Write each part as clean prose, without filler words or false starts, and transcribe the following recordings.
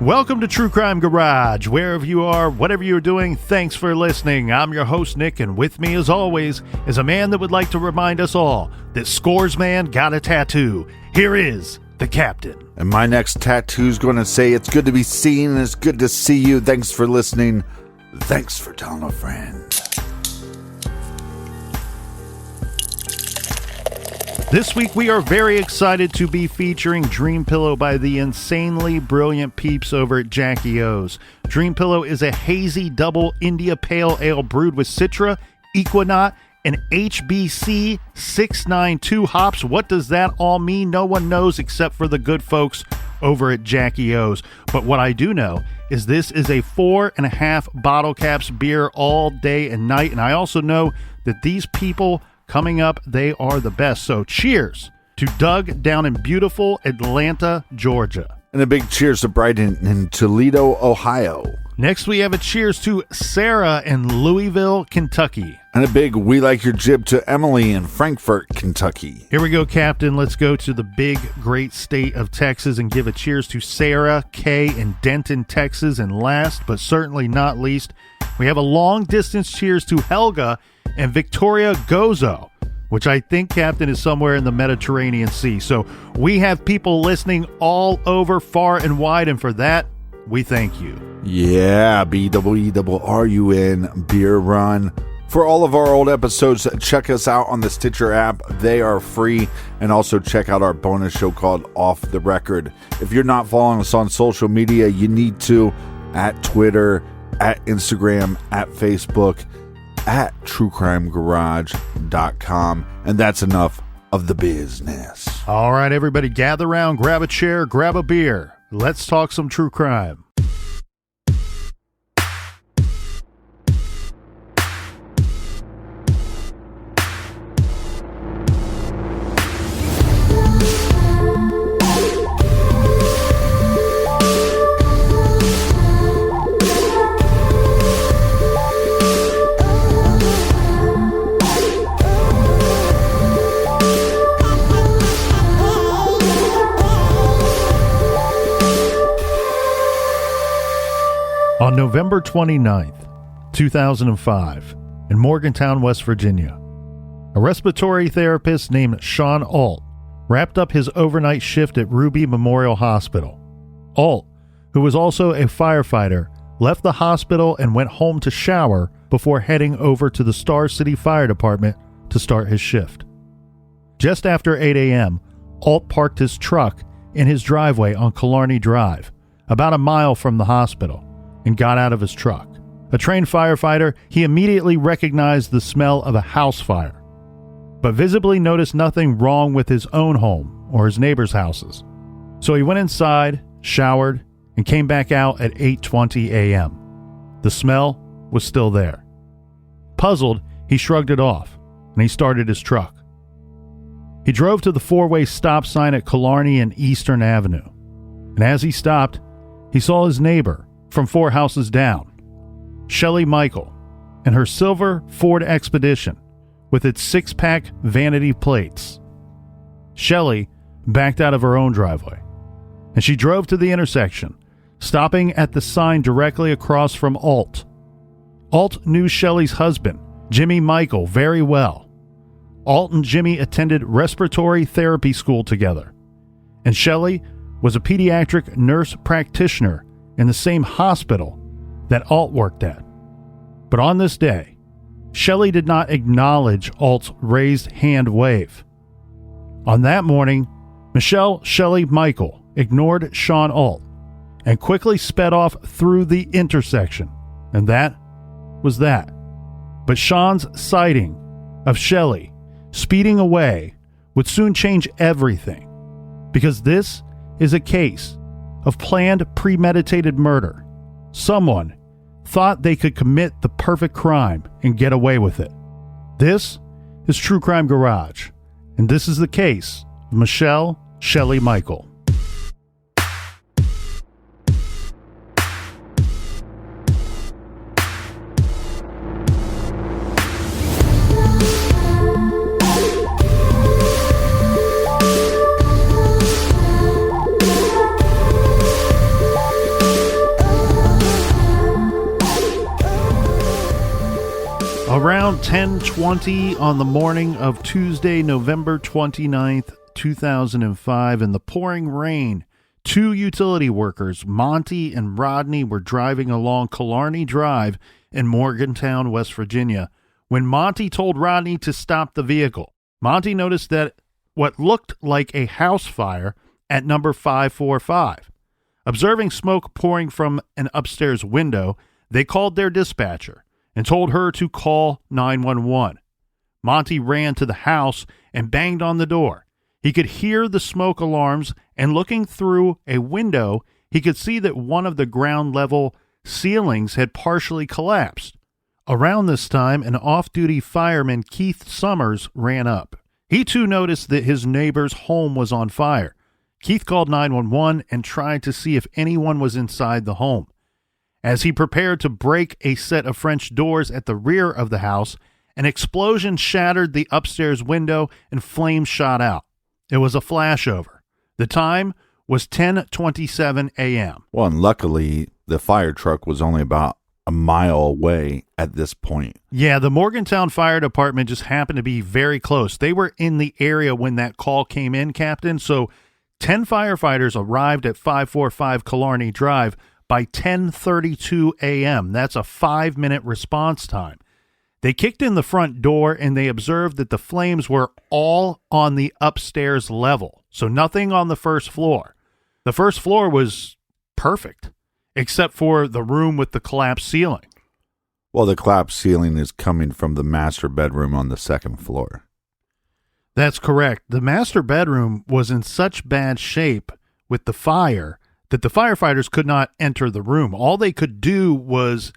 Welcome to True Crime Garage. Wherever you are, whatever you're doing, thanks for listening. I'm your host, Nick, and with me, as always, is a man that would like to remind us all that Scores Man got a tattoo. Here is the Captain. And my next tattoo's going to say, it's good to be seen and it's good to see you. Thanks for listening. Thanks for telling a friend. This week, we are very excited to be featuring Dream Pillow by the insanely brilliant peeps over at Jackie O's. Dream Pillow is a hazy double India Pale Ale brewed with Citra, Equinaut, and HBC 692 hops. What does that all mean? No one knows except for the good folks over at Jackie O's. But what I do know is this is a 4.5 bottle caps beer all day and night. And I also know that these people coming up, they are the best. So cheers to Doug down in beautiful Atlanta, Georgia. And a big cheers to Brighton in Toledo, Ohio. Next, we have a cheers to Sarah in Louisville, Kentucky. And a big we like your jib to Emily in Frankfort, Kentucky. Here we go, Captain. Let's go to the big, great state of Texas and give a cheers to Sarah K in Denton, Texas. And last, but certainly not least, we have a long-distance cheers to Helga and Victoria Gozo, which I think, Captain, is somewhere in the Mediterranean Sea. So we have people listening all over, far and wide, and for that, we thank you. Yeah, BWERUN, Beer Run. For all of our old episodes, check us out on the Stitcher app. They are free. And also check out our bonus show called Off the Record. If you're not following us on social media, you need to, at Twitter, at Instagram, at Facebook, at truecrimegarage.com. And that's enough of the business. All right, everybody, gather around, grab a chair, grab a beer. Let's talk some true crime. On November 29th, 2005, in Morgantown, West Virginia, a respiratory therapist named Sean Alt wrapped up his overnight shift at Ruby Memorial Hospital. Alt, who was also a firefighter, left the hospital and went home to shower before heading over to the Star City Fire Department to start his shift. Just after 8 a.m., Alt parked his truck in his driveway on Killarney Drive, about a mile from the hospital, and got out of his truck. A trained firefighter, he immediately recognized the smell of a house fire, but visibly noticed nothing wrong with his own home or his neighbors' houses. So he went inside, showered, and came back out at 8:20 a.m. The smell was still there. Puzzled, he shrugged it off, and he started his truck. He drove to the four-way stop sign at Killarney and Eastern Avenue, and as he stopped, he saw his neighbor from 4 houses down, Shelley Michael, and her silver Ford Expedition with its 6-pack vanity plates. Shelley backed out of her own driveway, and she drove to the intersection, stopping at the sign directly across from Alt. Alt knew Shelley's husband, Jimmy Michael, very well. Alt and Jimmy attended respiratory therapy school together, and Shelley was a pediatric nurse practitioner in the same hospital that Alt worked at. But on this day, Shelley did not acknowledge Alt's raised hand wave. On that morning, Michelle Shelley Michael ignored Sean Alt and quickly sped off through the intersection. And that was that. But Sean's sighting of Shelley speeding away would soon change everything, because this is a case of planned premeditated murder. Someone thought they could commit the perfect crime and get away with it. This is True Crime Garage, and this is the case of Michelle Shelley Michael. Around 10:20 on the morning of Tuesday, November 29th, 2005, in the pouring rain, two utility workers, Monty and Rodney, were driving along Killarney Drive in Morgantown, West Virginia, when Monty told Rodney to stop the vehicle. Monty noticed that what looked like a house fire at number 545. Observing smoke pouring from an upstairs window, they called their dispatcher and told her to call 911. Monty ran to the house and banged on the door. He could hear the smoke alarms, and looking through a window, he could see that one of the ground level ceilings had partially collapsed. Around this time, an off-duty fireman, Keith Summers, ran up. He too noticed that his neighbor's home was on fire. Keith called 911 and tried to see if anyone was inside the home. As he prepared to break a set of French doors at the rear of the house, an explosion shattered the upstairs window and flames shot out. It was a flashover. The time was 10:27 a.m. Well, and luckily, the fire truck was only about a mile away at this point. Yeah, the Morgantown Fire Department just happened to be very close. They were in the area when that call came in, Captain. So 10 firefighters arrived at 545 Killarney Drive by 10:32 a.m. That's a 5-minute response time. They kicked in the front door and they observed that the flames were all on the upstairs level, so nothing on the first floor. The first floor was perfect, except for the room with the collapsed ceiling. Well, the collapsed ceiling is coming from the master bedroom on the second floor. That's correct. The master bedroom was in such bad shape with the fire that the firefighters could not enter the room. All they could do was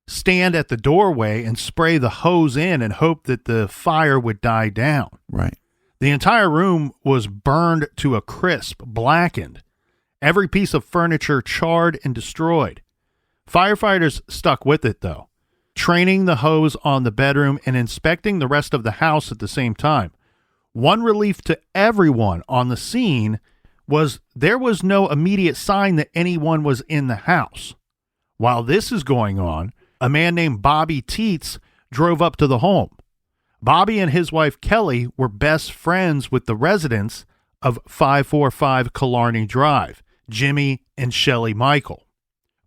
stand at the doorway and spray the hose in and hope that the fire would die down. Right. The entire room was burned to a crisp, blackened. Every piece of furniture charred and destroyed. Firefighters stuck with it, though, training the hose on the bedroom and inspecting the rest of the house at the same time. One relief to everyone on the scene was there was no immediate sign that anyone was in the house. While this is going on, a man named Bobby Teets drove up to the home. Bobby and his wife Kelly were best friends with the residents of 545 Killarney Drive, Jimmy and Shelley Michael.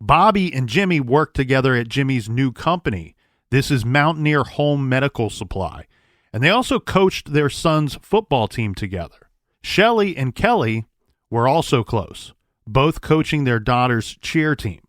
Bobby and Jimmy worked together at Jimmy's new company. This is Mountaineer Home Medical Supply. And they also coached their son's football team together. Shelley and Kelly were also close, both coaching their daughter's cheer team.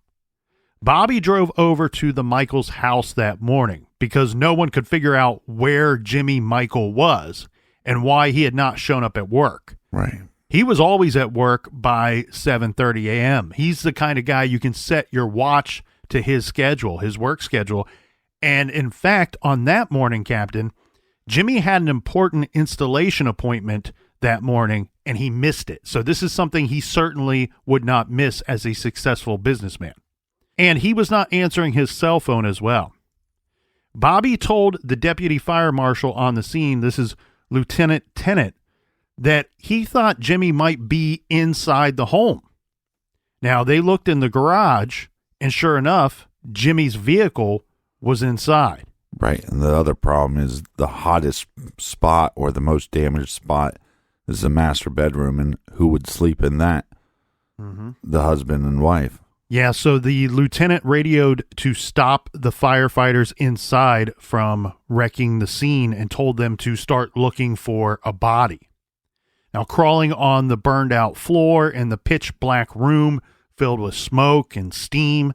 Bobby drove over to the Michaels' house that morning because no one could figure out where Jimmy Michael was and why he had not shown up at work. Right. He was always at work by 7:30 a.m. He's the kind of guy you can set your watch to his schedule, his work schedule. And in fact, on that morning, Captain, Jimmy had an important installation appointment that morning, and he missed it. So this is something he certainly would not miss as a successful businessman. And he was not answering his cell phone as well. Bobby told the deputy fire marshal on the scene, this is Lieutenant Tennant, that he thought Jimmy might be inside the home. Now, they looked in the garage, and sure enough, Jimmy's vehicle was inside. Right. And the other problem is the hottest spot or the most damaged spot is the master bedroom, and who would sleep in that? Mm-hmm. The husband and wife. Yeah, so the lieutenant radioed to stop the firefighters inside from wrecking the scene and told them to start looking for a body. Now, crawling on the burned out floor in the pitch black room filled with smoke and steam,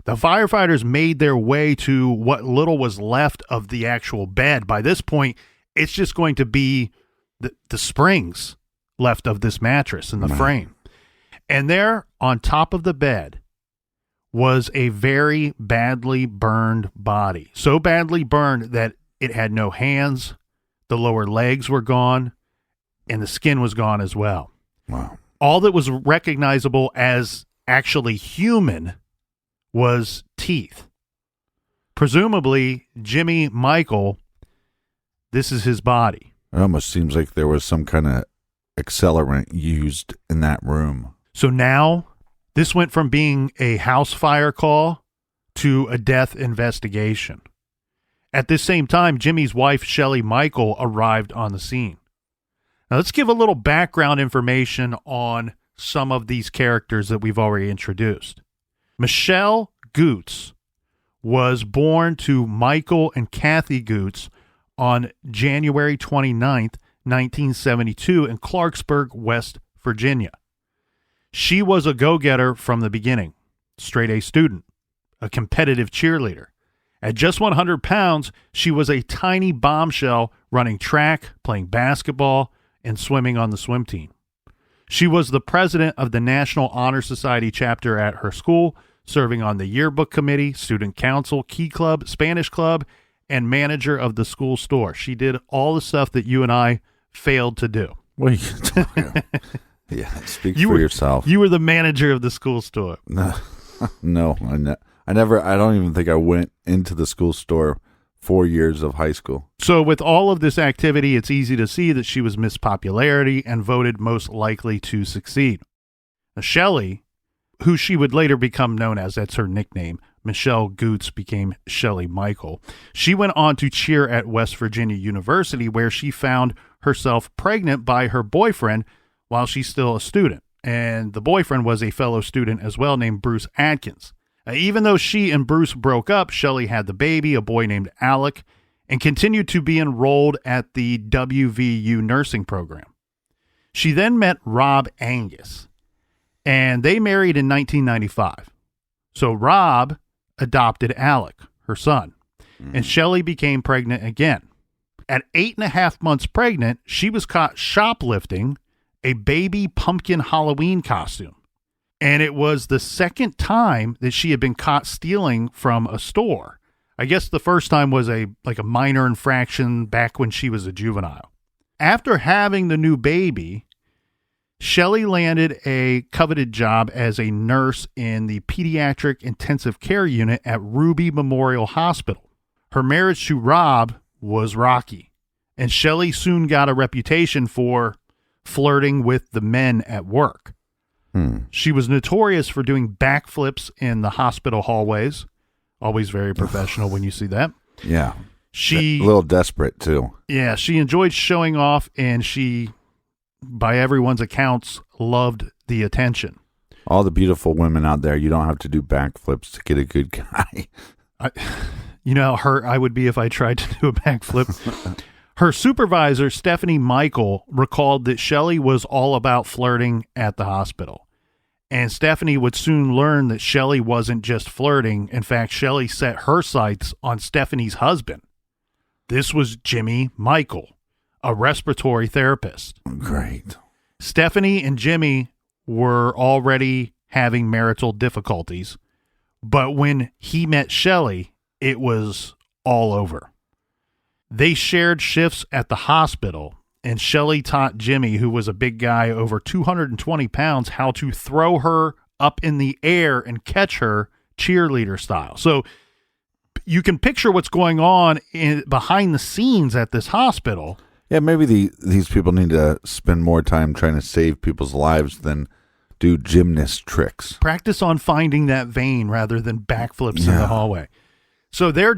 the firefighters made their way to what little was left of the actual bed. By this point, it's just going to be the springs left of this mattress and the frame. And there, on top of the bed, was a very badly burned body. So badly burned that it had no hands, the lower legs were gone, and the skin was gone as well. Wow. All that was recognizable as actually human was teeth. Presumably, Jimmy Michael, this is his body. It almost seems like there was some kind of accelerant used in that room. So now, this went from being a house fire call to a death investigation. At this same time, Jimmy's wife, Shelley Michael, arrived on the scene. Now, let's give a little background information on some of these characters that we've already introduced. Michelle Goots was born to Michael and Kathy Goots on January 29th, 1972 in Clarksburg, West Virginia. She was a go-getter from the beginning, straight A student, a competitive cheerleader. At just 100 pounds, she was a tiny bombshell running track, playing basketball, and swimming on the swim team. She was the president of the National Honor Society chapter at her school, serving on the yearbook committee, student council, key club, Spanish club, and manager of the school store. She did all the stuff that you and I failed to do. What are you talking about? Yeah, speak for yourself. You were the manager of the school store. No, I never. I don't even think I went into the school store 4 years of high school. So with all of this activity, it's easy to see that she was Miss Popularity and voted most likely to succeed. Now, Shelley, who she would later become known as, that's her nickname, Michelle Goots became Shelley Michael. She went on to cheer at West Virginia University, where she found herself pregnant by her boyfriend while she's still a student. And the boyfriend was a fellow student as well named Bruce Atkins. Even though she and Bruce broke up, Shelley had the baby, a boy named Alec, and continued to be enrolled at the WVU nursing program. She then met Rob Angus, and they married in 1995. So Rob adopted Alec, her son, and Shelley became pregnant again. At 8.5 months pregnant, she was caught shoplifting a baby pumpkin Halloween costume. And it was the second time that she had been caught stealing from a store. I guess the first time was a minor infraction back when she was a juvenile. After having the new baby, Shelley landed a coveted job as a nurse in the pediatric intensive care unit at Ruby Memorial Hospital. Her marriage to Rob was rocky, and Shelley soon got a reputation for flirting with the men at work. She was notorious for doing backflips in the hospital hallways. Always very professional when you see that. Yeah. She a little desperate too. Yeah, she enjoyed showing off, and she, by everyone's accounts, loved the attention. All the beautiful women out there, you don't have to do backflips to get a good guy. You know how hurt I would be if I tried to do a backflip? Her supervisor, Stephanie Michael, recalled that Shelley was all about flirting at the hospital. And Stephanie would soon learn that Shelley wasn't just flirting. In fact, Shelley set her sights on Stephanie's husband. This was Jimmy Michael, a respiratory therapist. Great. Stephanie and Jimmy were already having marital difficulties, but when he met Shelley, it was all over. They shared shifts at the hospital, and Shelley taught Jimmy, who was a big guy over 220 pounds, how to throw her up in the air and catch her cheerleader style. So you can picture what's going on behind the scenes at this hospital. Yeah, maybe these people need to spend more time trying to save people's lives than do gymnast tricks. Practice on finding that vein rather than backflips in the hallway. So they're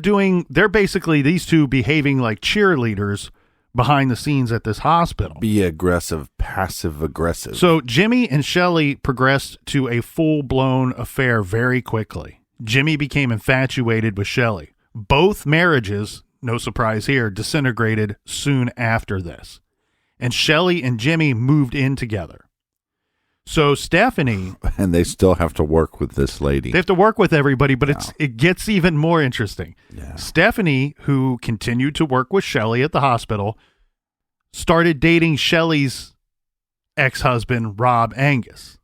basically, these two behaving like cheerleaders behind the scenes at this hospital. Be aggressive, passive aggressive. So Jimmy and Shelley progressed to a full-blown affair very quickly. Jimmy became infatuated with Shelley. Both marriages, no surprise here, disintegrated soon after this. And Shelley and Jimmy moved in together. So Stephanie... And they still have to work with this lady. They have to work with everybody, but it gets even more interesting. Yeah. Stephanie, who continued to work with Shelley at the hospital, started dating Shelley's ex-husband, Rob Angus.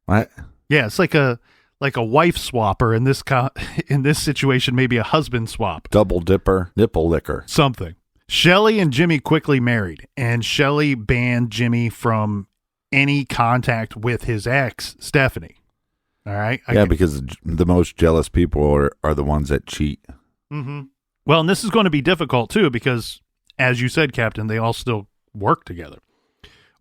What? Yeah, it's like a wife swapper in this situation, maybe a husband swap. Double dipper, nipple licker. Something. Shelley and Jimmy quickly married, and Shelley banned Jimmy from any contact with his ex, Stephanie. All right? Because the most jealous people are the ones that cheat. Mm-hmm. Well, and this is going to be difficult, too, because, as you said, Captain, they all still work together.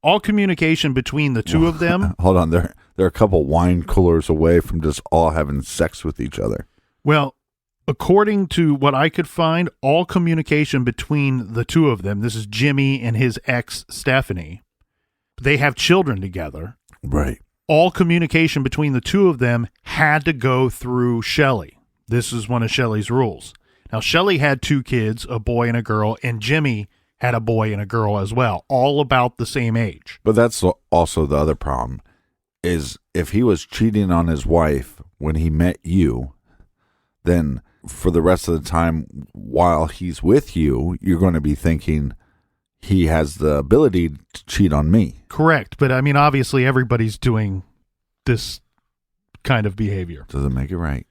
All communication between the two of them... Hold on, they're a couple wine coolers away from just all having sex with each other. Well, According to what I could find, all communication between the two of them, this is Jimmy and his ex, Stephanie, they have children together. Right. All communication between the two of them had to go through Shelley. This is one of Shelley's rules. Now, Shelley had 2 kids, a boy and a girl, and Jimmy had a boy and a girl as well, all about the same age. But that's also the other problem, is if he was cheating on his wife when he met you, then for the rest of the time while he's with you, you're going to be thinking he has the ability to cheat on me. Correct. But I mean, obviously everybody's doing this kind of behavior. Doesn't make it right.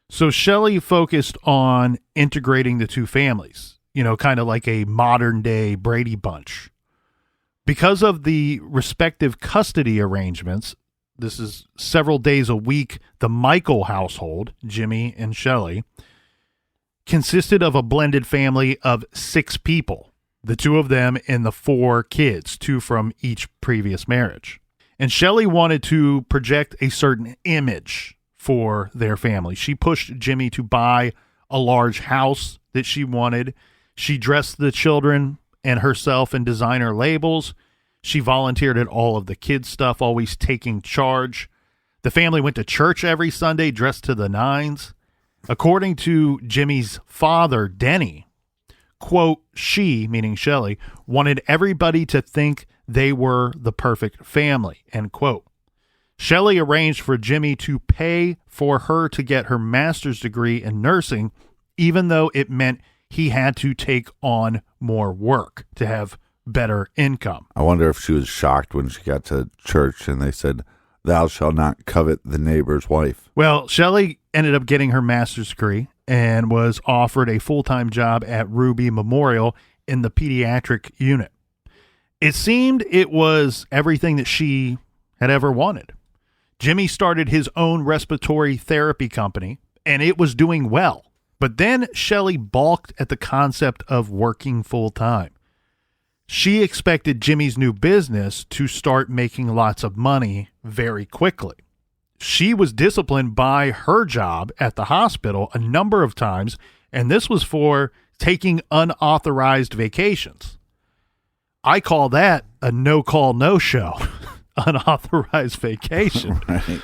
So Shelley focused on integrating the two families, kind of like a modern day Brady Bunch. Because of the respective custody arrangements, this is several days a week, the Michael household, Jimmy and Shelley, consisted of a blended family of 6 people, the 2 of them and the 4 kids, 2 from each previous marriage. And Shelley wanted to project a certain image for their family. She pushed Jimmy to buy a large house that she wanted. She dressed the children and herself in designer labels. She volunteered at all of the kids' stuff, always taking charge. The family went to church every Sunday, dressed to the nines. According to Jimmy's father, Denny, quote, she, meaning Shelley, wanted everybody to think they were the perfect family, end quote. Shelley arranged for Jimmy to pay for her to get her master's degree in nursing, even though it meant he had to take on more work to have better income. I wonder if she was shocked when she got to church and they said, "Thou shalt not covet the neighbor's wife." Well, Shelley ended up getting her master's degree and was offered a full-time job at Ruby Memorial in the pediatric unit. It seemed it was everything that she had ever wanted. Jimmy started his own respiratory therapy company, and it was doing well. But then Shelley balked at the concept of working full-time. She expected Jimmy's new business to start making lots of money very quickly. She was disciplined by her job at the hospital a number of times, and this was for taking unauthorized vacations. I call that a no-call, no-show. Unauthorized vacation. Right.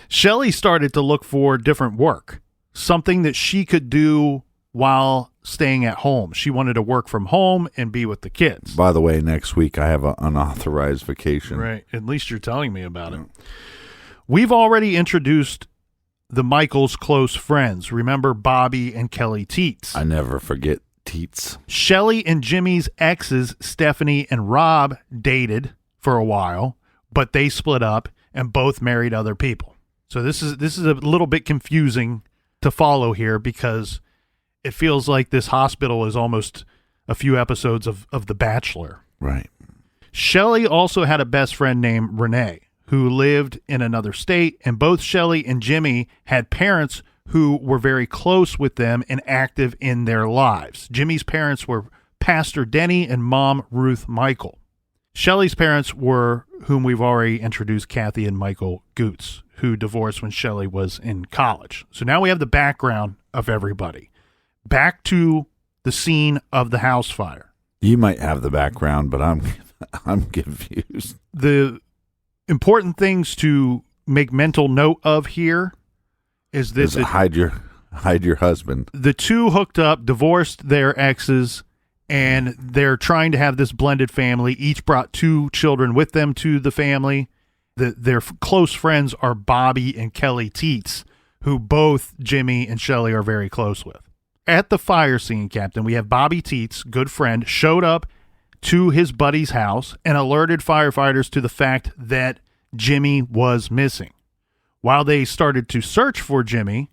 Shelley started to look for different work, something that she could do while staying at home. She wanted to work from home and be with the kids. By the way, next week I have an unauthorized vacation. Right. At least you're telling me about it. We've already introduced the Michaels' close friends. Remember Bobby and Kelly Teets. I never forget Teets. Shelley and Jimmy's exes, Stephanie and Rob, dated for a while, but they split up and both married other people. So this is a little bit confusing to follow here because it feels like this hospital is almost a few episodes of The Bachelor. Right. Shelley also had a best friend named Renee who lived in another state, and both Shelley and Jimmy had parents who were very close with them and active in their lives. Jimmy's parents were Pastor Denny and Mom Ruth Michael. Shelley's parents were, whom we've already introduced, Kathy and Michael Goots, who divorced when Shelley was in college. So now we have the background of everybody. Back to the scene of the house fire. You might have the background, but I'm confused. The important things to make mental note of here is this: hide your husband. The two hooked up, divorced their exes, and they're trying to have this blended family. Each brought 2 children with them to the family. Their close friends are Bobby and Kelly Teets, who both Jimmy and Shelley are very close with. At the fire scene, Captain, we have Bobby Teets, good friend, showed up to his buddy's house and alerted firefighters to the fact that Jimmy was missing. While they started to search for Jimmy,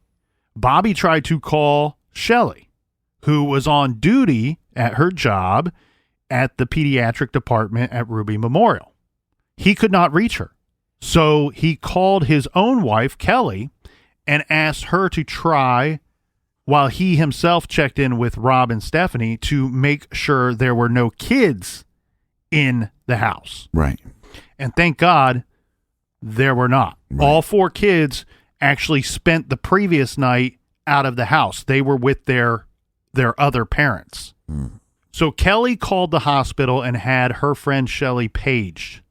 Bobby tried to call Shelley, who was on duty at her job at the pediatric department at Ruby Memorial. He could not reach her. So he called his own wife, Kelly, and asked her to try, while he himself checked in with Rob and Stephanie, to make sure there were no kids in the house. Right. And thank God there were not. Right. All 4 kids actually spent the previous night out of the house. They were with their other parents. So Kelly called the hospital and had her friend Shelly paged.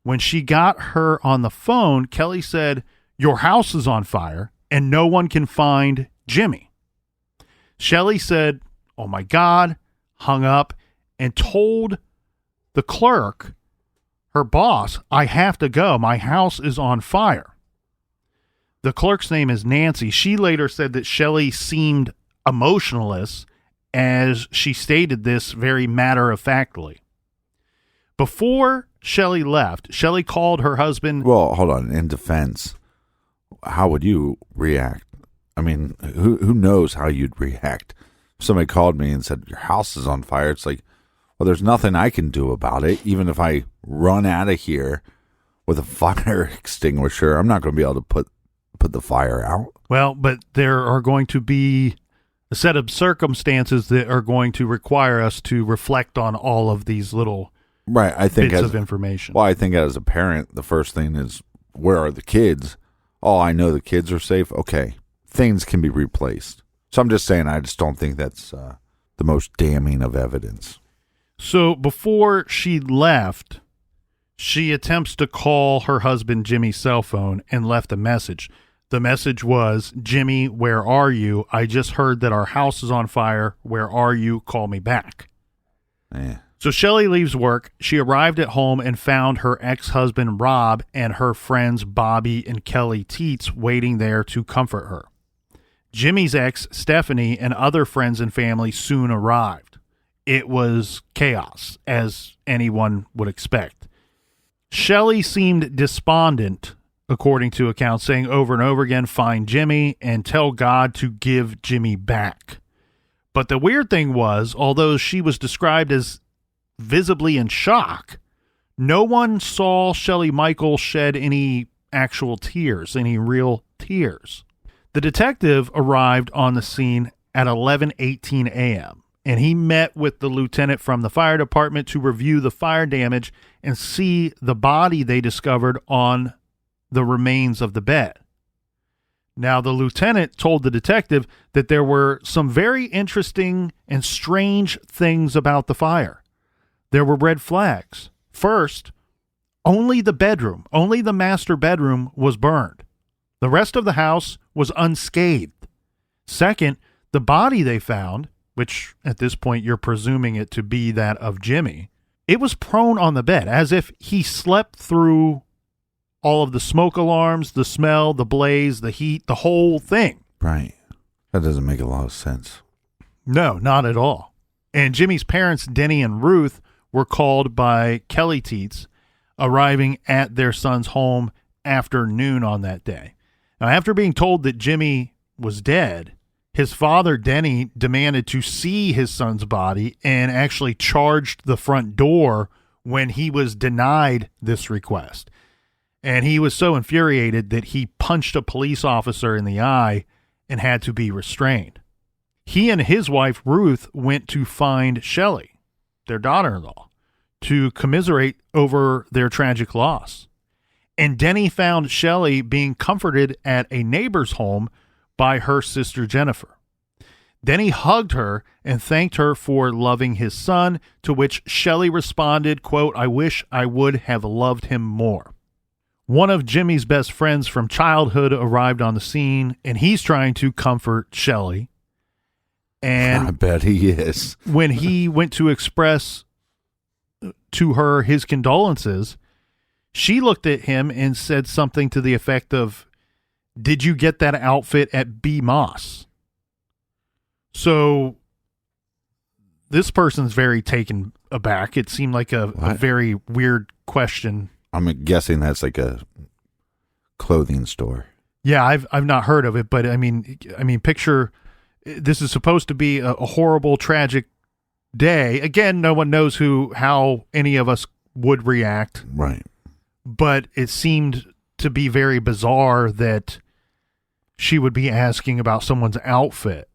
When she got her on the phone, Kelly said, "Your house is on fire and no one can find Jimmy." Shelly said, "Oh my God," hung up and told the clerk, her boss, "I have to go. My house is on fire." The clerk's name is Nancy. She later said that Shelly seemed emotionless as she stated this very matter-of-factly. Before Shelly left, Shelly called her husband. Well, hold on. In defense, how would you react? I mean, who knows how you'd react? If somebody called me and said, "Your house is on fire," it's like, well, there's nothing I can do about it. Even if I run out of here with a fire extinguisher, I'm not going to be able to put the fire out. Well, but there are going to be a set of circumstances that are going to require us to reflect on all of these little right. I think bits of information. Well, I think as a parent, the first thing is, where are the kids? Oh, I know the kids are safe. Okay, things can be replaced. So I'm just saying, I just don't think that's the most damning of evidence. So before she left, she attempts to call her husband Jimmy's cell phone and left a message. The message was, "Jimmy, where are you? I just heard that our house is on fire. Where are you? Call me back." So Shelly leaves work. She arrived at home and found her ex-husband Rob and her friends Bobby and Kelly Teets waiting there to comfort her. Jimmy's ex, Stephanie, and other friends and family soon arrived. It was chaos, as anyone would expect. Shelly seemed despondent, according to accounts, saying over and over again, "Find Jimmy and tell God to give Jimmy back." But the weird thing was, although she was described as visibly in shock, no one saw Shelly Michael shed any actual tears, any real tears. The detective arrived on the scene at 11:18 a.m., and he met with the lieutenant from the fire department to review the fire damage and see the body they discovered on the remains of the bed. Now, the lieutenant told the detective that there were some very interesting and strange things about the fire. There were red flags. First, only the master bedroom was burned. The rest of the house was unscathed. Second, the body they found, which at this point you're presuming it to be that of Jimmy, it was prone on the bed as if he slept through all of the smoke alarms, the smell, the blaze, the heat, the whole thing. Right. That doesn't make a lot of sense. No, not at all. And Jimmy's parents, Denny and Ruth, were called by Kelly Teets, arriving at their son's home after noon on that day. Now, after being told that Jimmy was dead, his father, Denny, demanded to see his son's body and actually charged the front door when he was denied this request. And he was so infuriated that he punched a police officer in the eye and had to be restrained. He and his wife, Ruth, went to find Shelly, their daughter-in-law, to commiserate over their tragic loss. And Denny found Shelly being comforted at a neighbor's home by her sister Jennifer. Denny hugged her and thanked her for loving his son, to which Shelly responded, quote, "I wish I would have loved him more." One of Jimmy's best friends from childhood arrived on the scene, and he's trying to comfort Shelly. And I bet he is. When he went to express to her his condolences, she looked at him and said something to the effect of, "Did you get that outfit at B. Moss?" So this person's very taken aback. It seemed like a very weird question. I'm guessing that's like a clothing store. Yeah, I've not heard of it, but I mean, picture this is supposed to be a horrible, tragic day. Again, no one knows how any of us would react. Right. But it seemed to be very bizarre that she would be asking about someone's outfit.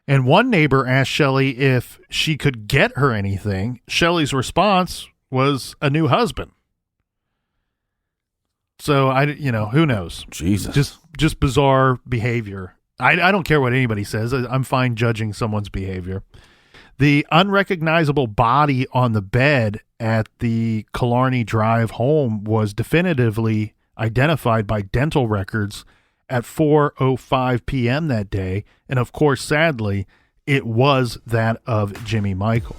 And one neighbor asked Shelly if she could get her anything. Shelly's response was a new husband. So who knows? Jesus. Just bizarre behavior I don't care what anybody says. I'm fine judging someone's behavior. The unrecognizable body on the bed at the Killarney Drive home was definitively identified by dental records at 4:05 p.m. that day. And of course, sadly, it was that of Jimmy Michael.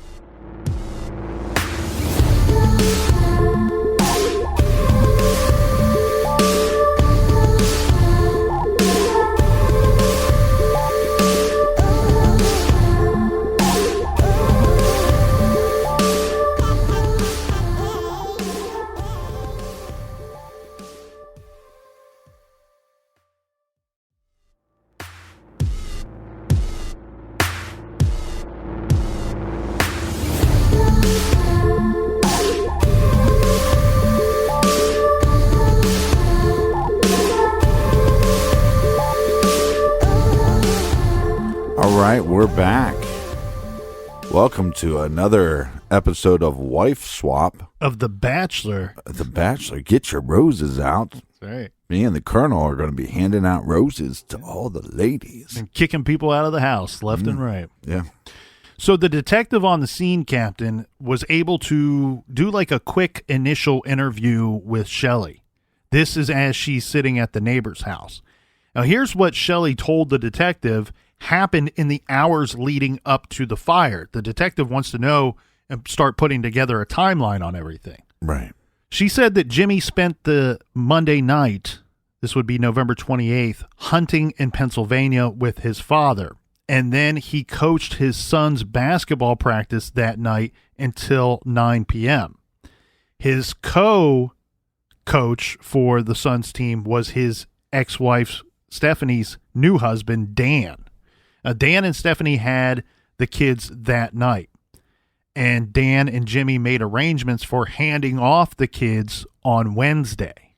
All right, we're back. Welcome to another episode of Wife Swap. Of The Bachelor. The Bachelor. Get your roses out. That's right. Me and the Colonel are going to be handing out roses to all the ladies. And kicking people out of the house left and right. Yeah. So the detective on the scene, Captain, was able to do like a quick initial interview with Shelley. This is as she's sitting at the neighbor's house. Now, here's what Shelley told the detective happened in the hours leading up to the fire. The detective wants to know and start putting together a timeline on everything. Right. She said that Jimmy spent the Monday night, this would be November 28th, hunting in Pennsylvania with his father. And then he coached his son's basketball practice that night until 9 p.m. His co-coach for the son's team was his ex-wife Stephanie's new husband, Dan. Dan and Stephanie had the kids that night, and Dan and Jimmy made arrangements for handing off the kids on Wednesday.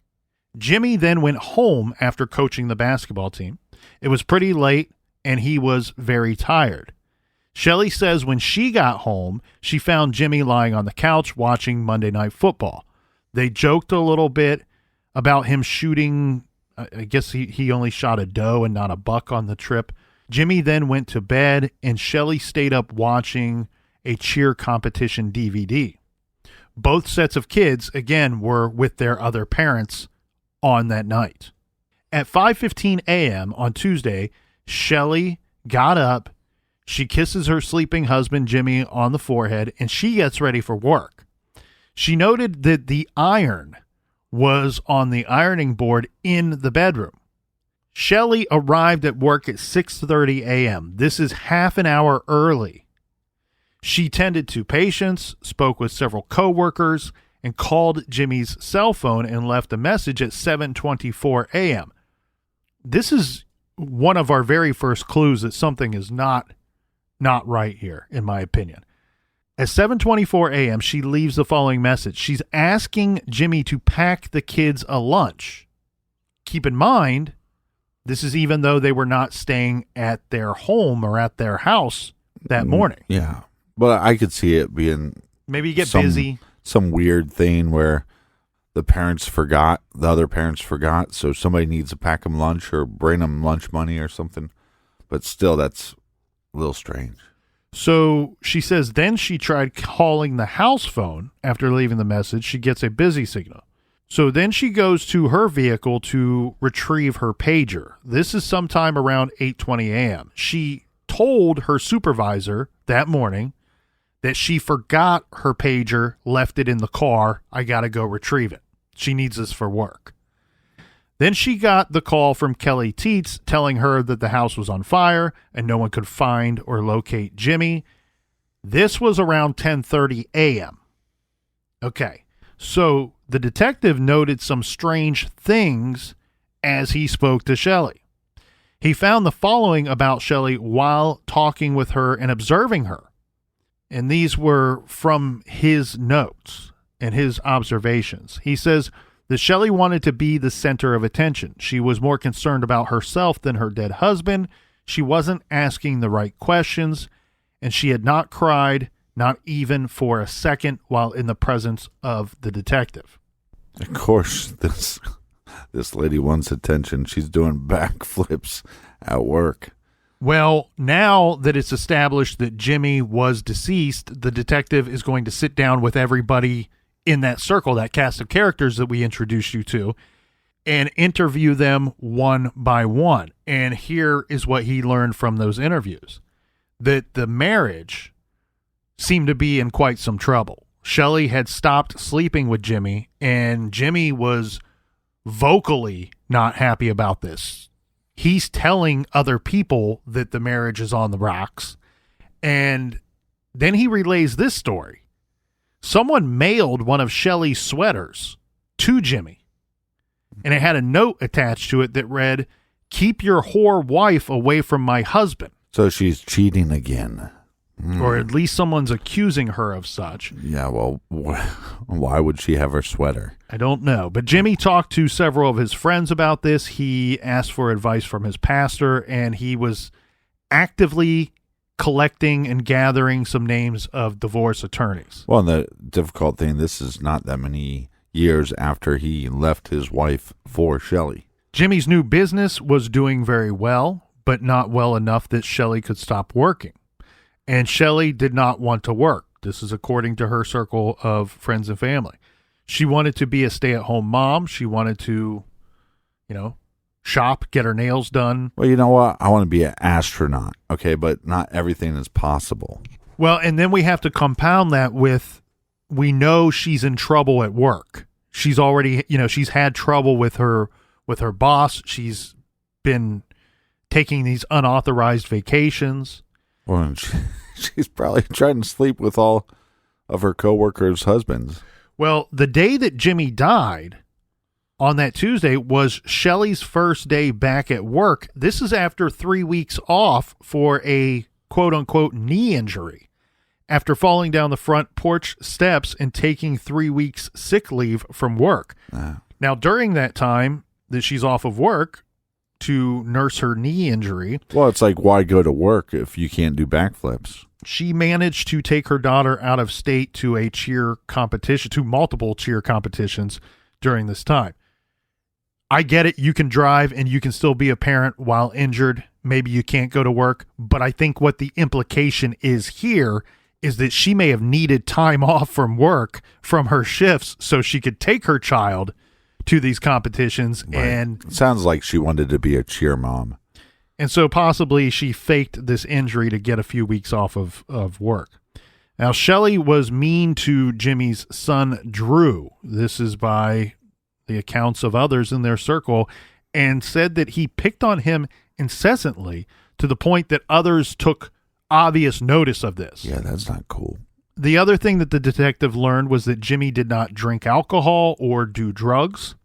Jimmy then went home after coaching the basketball team. It was pretty late, and he was very tired. Shelley says when she got home, she found Jimmy lying on the couch watching Monday Night Football. They joked a little bit about him shooting. I guess he only shot a doe and not a buck on the trip. Jimmy then went to bed, and Shelley stayed up watching a cheer competition DVD. Both sets of kids, again, were with their other parents on that night. At 5:15 a.m. on Tuesday, Shelley got up, she kisses her sleeping husband, Jimmy, on the forehead, and she gets ready for work. She noted that the iron was on the ironing board in the bedroom. Shelley arrived at work at 6:30 a.m. This is half an hour early. She tended to patients, spoke with several coworkers, and called Jimmy's cell phone and left a message at 7:24 a.m. This is one of our very first clues that something is not right here, in my opinion. At 7:24 a.m., she leaves the following message. She's asking Jimmy to pack the kids a lunch. Keep in mind, this is even though they were not staying at their home or at their house that morning. Yeah. But I could see it being maybe you get busy. Some weird thing where the other parents forgot, so somebody needs to pack them lunch or bring them lunch money or something. But still, that's a little strange. So she says then she tried calling the house phone after leaving the message. She gets a busy signal. So then she goes to her vehicle to retrieve her pager. This is sometime around 8:20 a.m. She told her supervisor that morning that she forgot her pager, left it in the car. I got to go retrieve it. She needs this for work. Then she got the call from Kelly Teets telling her that the house was on fire and no one could find or locate Jimmy. This was around 10:30 a.m. Okay, so the detective noted some strange things as he spoke to Shelley. He found the following about Shelley while talking with her and observing her. And these were from his notes and his observations. He says that Shelley wanted to be the center of attention. She was more concerned about herself than her dead husband. She wasn't asking the right questions, and she had not cried, not even for a second, while in the presence of the detective. Of course, this lady wants attention. She's doing backflips at work. Well, now that it's established that Jimmy was deceased, the detective is going to sit down with everybody in that circle, that cast of characters that we introduced you to, and interview them one by one. And here is what he learned from those interviews. That the marriage seemed to be in quite some trouble. Shelley had stopped sleeping with Jimmy, and Jimmy was vocally not happy about this. He's telling other people that the marriage is on the rocks. And then he relays this story. Someone mailed one of Shelley's sweaters to Jimmy, and it had a note attached to it that read, "Keep your whore wife away from my husband." So she's cheating again. Or at least someone's accusing her of such. Yeah, well, why would she have her sweater? I don't know. But Jimmy talked to several of his friends about this. He asked for advice from his pastor, and he was actively collecting and gathering some names of divorce attorneys. Well, and the difficult thing, this is not that many years after he left his wife for Shelley. Jimmy's new business was doing very well, but not well enough that Shelley could stop working. And Shelley did not want to work. This is according to her circle of friends and family. She wanted to be a stay-at-home mom. She wanted to, shop, get her nails done. Well, you know what? I want to be an astronaut, okay? But not everything is possible. Well, and then we have to compound that with, we know she's in trouble at work. She's already, she's had trouble with her boss. She's been taking these unauthorized vacations. Well, and she's probably trying to sleep with all of her coworkers' husbands. Well, the day that Jimmy died, on that Tuesday, was Shelley's first day back at work. This is after 3 weeks off for a quote-unquote knee injury, after falling down the front porch steps and taking 3 weeks sick leave from work. Now, during that time that she's off of work to nurse her knee injury. Well, it's like, why go to work if you can't do backflips? She managed to take her daughter out of state to a cheer competition, to multiple cheer competitions during this time. I get it. You can drive and you can still be a parent while injured. Maybe you can't go to work. But I think what the implication is here is that she may have needed time off from work, from her shifts, so she could take her child to these competitions. Right. And it sounds like she wanted to be a cheer mom. And so possibly she faked this injury to get a few weeks off of work. Now, Shelley was mean to Jimmy's son, Drew. This is by the accounts of others in their circle, and said that he picked on him incessantly to the point that others took obvious notice of this. Yeah, that's not cool. The other thing that the detective learned was that Jimmy did not drink alcohol or do drugs.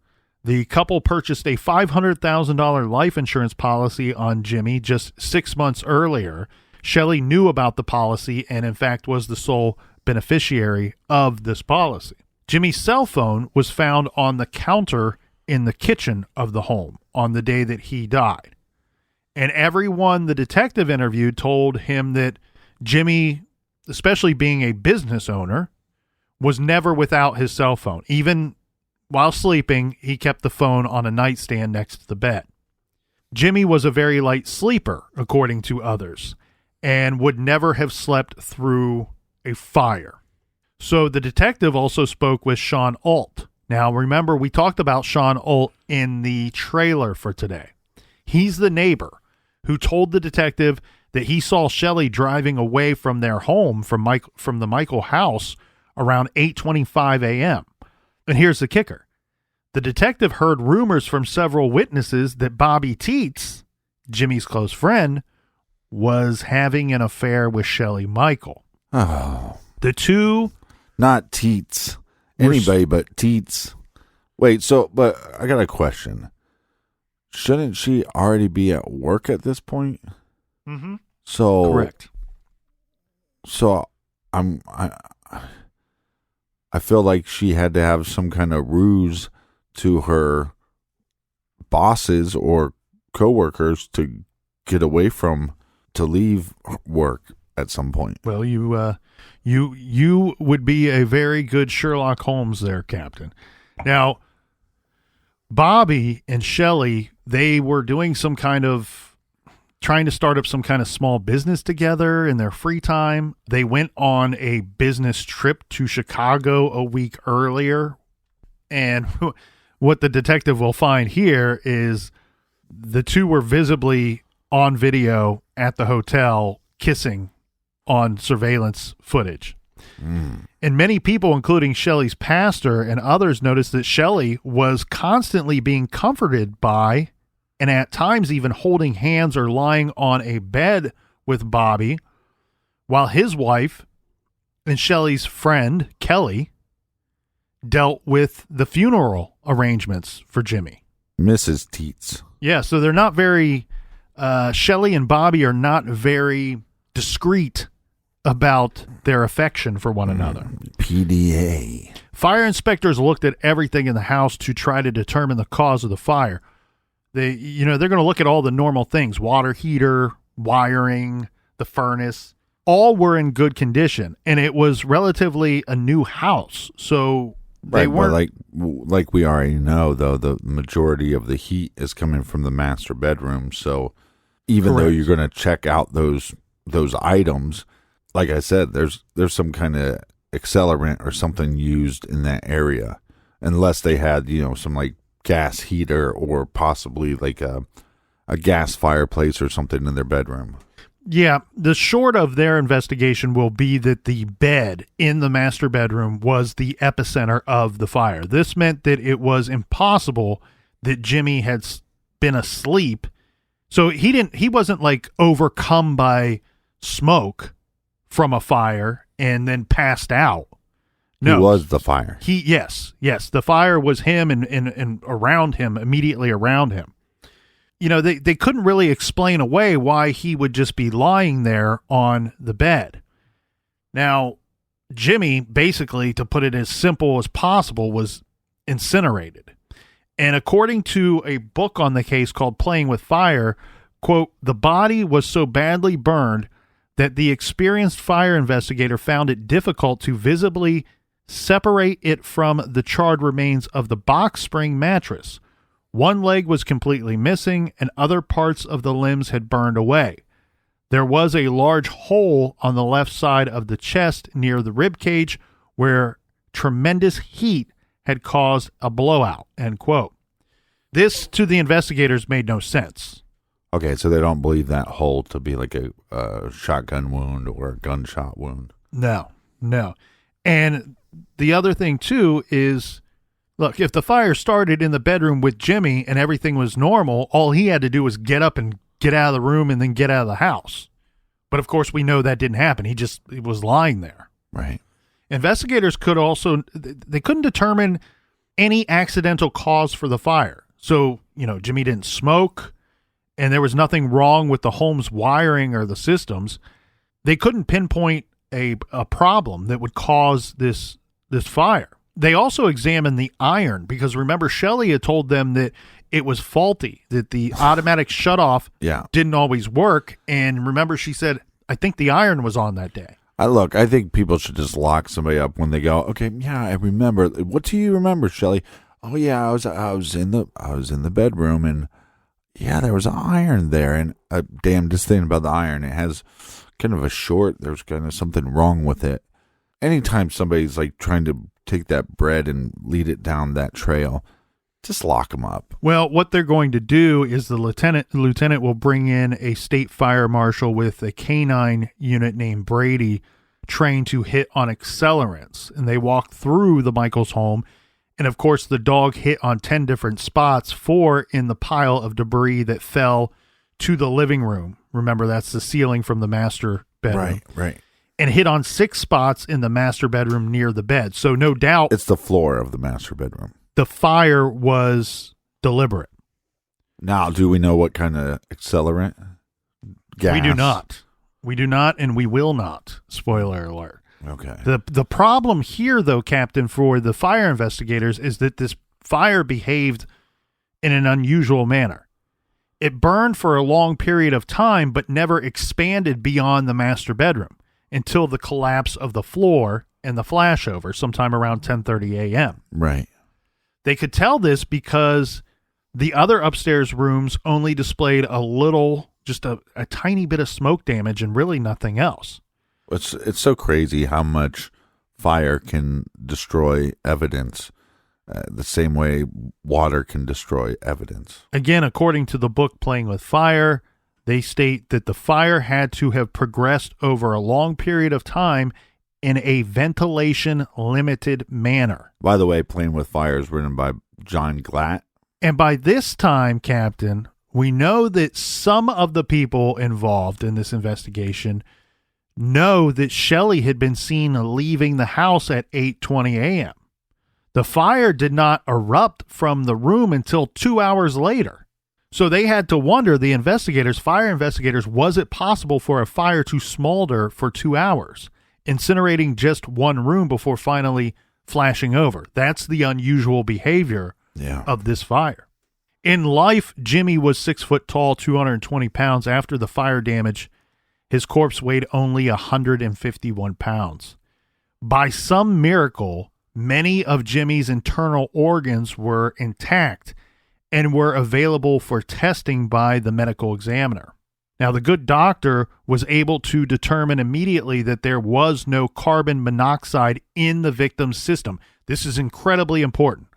The couple purchased a $500,000 life insurance policy on Jimmy just 6 months earlier. Shelley knew about the policy and, in fact, was the sole beneficiary of this policy. Jimmy's cell phone was found on the counter in the kitchen of the home on the day that he died. And everyone the detective interviewed told him that Jimmy, especially being a business owner, was never without his cell phone. Even while sleeping, he kept the phone on a nightstand next to the bed. Jimmy was a very light sleeper, according to others, and would never have slept through a fire. So the detective also spoke with Sean Alt. Now, remember, we talked about Sean Alt in the trailer for today. He's the neighbor who told the detective that he saw Shelley driving away from their home from the Michael house around 8:25 a.m. And here's the kicker. The detective heard rumors from several witnesses that Bobby Teets, Jimmy's close friend, was having an affair with Shelley Michael. Oh. The two... Not Teets. Anybody but Teets. Wait, but I got a question. Shouldn't she already be at work at this point? Mm-hmm. So... Correct. So, I feel like she had to have some kind of ruse to her bosses or coworkers to get away from, to leave work at some point. Well, you would be a very good Sherlock Holmes there, Captain. Now, Bobby and Shelley, they were doing some kind of trying to start up some kind of small business together in their free time. They went on a business trip to Chicago a week earlier. And what the detective will find here is the two were visibly on video at the hotel kissing on surveillance footage. And many people, including Shelley's pastor and others, noticed that Shelley was constantly being comforted by, and at times even holding hands or lying on a bed with Bobby, while his wife and Shelley's friend, Kelly, dealt with the funeral arrangements for Jimmy. Mrs. Teets. Yeah, so they're not very, Shelley and Bobby are not very discreet about their affection for one another. PDA. Fire inspectors looked at everything in the house to try to determine the cause of the fire. They're going to look at all the normal things, water heater, wiring, the furnace, all were in good condition. And it was relatively a new house. So they weren't. Like we already know, though, the majority of the heat is coming from the master bedroom. So even Correct. though you're going to check out those items, like I said, there's some kind of accelerant or something used in that area, unless they had, some like gas heater or possibly like a gas fireplace or something in their bedroom. Yeah, the short of their investigation will be that the bed in the master bedroom was the epicenter of the fire. This meant that it was impossible that Jimmy had been asleep. So he wasn't like overcome by smoke from a fire and then passed out. No, He was the fire. Yes, the fire was him and around him, immediately around him. They couldn't really explain away why he would just be lying there on the bed. Now, Jimmy, basically, to put it as simple as possible, was incinerated. And according to a book on the case called Playing with Fire, quote, the body was so badly burned that the experienced fire investigator found it difficult to visibly separate it from the charred remains of the box spring mattress. One leg was completely missing, and other parts of the limbs had burned away. There was a large hole on the left side of the chest near the rib cage where tremendous heat had caused a blowout, end quote. This, to the investigators, made no sense. Okay, so they don't believe that hole to be like a shotgun wound or a gunshot wound. No. And the other thing, too, is, look, if the fire started in the bedroom with Jimmy and everything was normal, all he had to do was get up and get out of the room and then get out of the house. But, of course, we know that didn't happen. He was lying there. Right. Investigators they couldn't determine any accidental cause for the fire. So, Jimmy didn't smoke, and there was nothing wrong with the home's wiring or the systems. They couldn't pinpoint a problem that would cause this fire. They also examined the iron because, remember, Shelley had told them that it was faulty, that the automatic shutoff didn't always work. And remember, she said, I think the iron was on that day. I think people should just lock somebody up when they go, okay, yeah, I remember. What do you remember, Shelley? Oh yeah, I was in the bedroom, and yeah, there was an iron there. And damn, this thing about the iron, it has kind of a short. There's kind of something wrong with it. Anytime somebody's like trying to take that bread and lead it down that trail, just lock them up. Well, what they're going to do is the lieutenant will bring in a state fire marshal with a canine unit named Brady, trained to hit on accelerants. And they walk through the Michaels home. And of course, the dog hit on 10 different spots, 4 in the pile of debris that fell to the living room. Remember, that's the ceiling from the master bedroom. Right. And hit on 6 spots in the master bedroom near the bed. So no doubt it's the floor of the master bedroom. The fire was deliberate. Now, do we know what kind of accelerant? Gas? We do not, and we will not. Spoiler alert. Okay. The problem here, though, Captain, for the fire investigators is that this fire behaved in an unusual manner. It burned for a long period of time, but never expanded beyond the master bedroom until the collapse of the floor and the flashover sometime around 10:30 a.m. Right. They could tell this because the other upstairs rooms only displayed a little just a tiny bit of smoke damage and really nothing else. It's so crazy how much fire can destroy evidence, the same way water can destroy evidence. Again, according to the book Playing with Fire, they state that the fire had to have progressed over a long period of time in a ventilation-limited manner. By the way, Playing with Fire is written by John Glatt. And by this time, Captain, we know that some of the people involved in this investigation know that Shelley had been seen leaving the house at 8:20 a.m. The fire did not erupt from the room until 2 hours later. So they had to wonder, fire investigators, was it possible for a fire to smolder for 2 hours, incinerating just one room before finally flashing over? That's the unusual behavior of this fire. In life, Jimmy was 6 foot tall, 220 pounds. After the fire damage, his corpse weighed only 151 pounds. By some miracle, many of Jimmy's internal organs were intact and were available for testing by the medical examiner. Now, the good doctor was able to determine immediately that there was no carbon monoxide in the victim's system. This is incredibly important.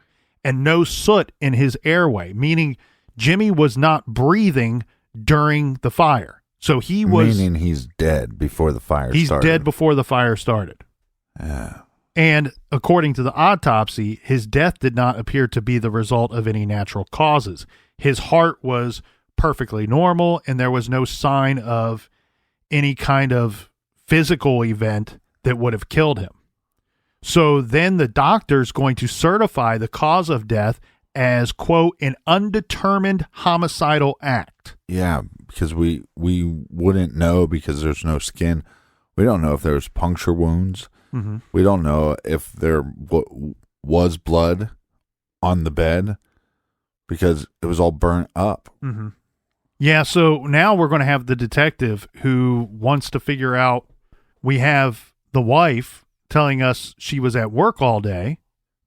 And no soot in his airway, meaning Jimmy was not breathing during the fire. So he was... Meaning he's dead before the fire started. He's dead before the fire started. Yeah. And according to the autopsy, his death did not appear to be the result of any natural causes. His heart was perfectly normal, and there was no sign of any kind of physical event that would have killed him. So then the doctor's going to certify the cause of death as, quote, an undetermined homicidal act. Yeah, because we wouldn't know because there's no skin. We don't know if there's puncture wounds. Mm-hmm. We don't know if there was blood on the bed because it was all burnt up. Mm-hmm. Yeah, so now we're going to have the detective who wants to figure out. We have the wife telling us she was at work all day,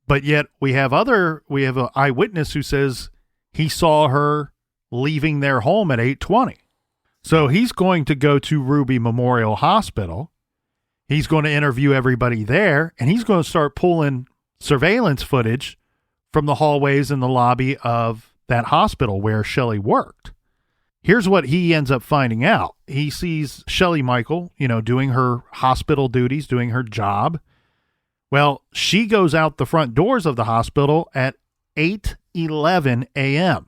but yet we have an eyewitness who says he saw her leaving their home at 8:20. So he's going to go to Ruby Memorial Hospital. He's going to interview everybody there, and he's going to start pulling surveillance footage from the hallways and the lobby of that hospital where Shelley worked. Here's what he ends up finding out. He sees Shelley Michael, doing her hospital duties, doing her job. Well, she goes out the front doors of the hospital at 8:11 a.m.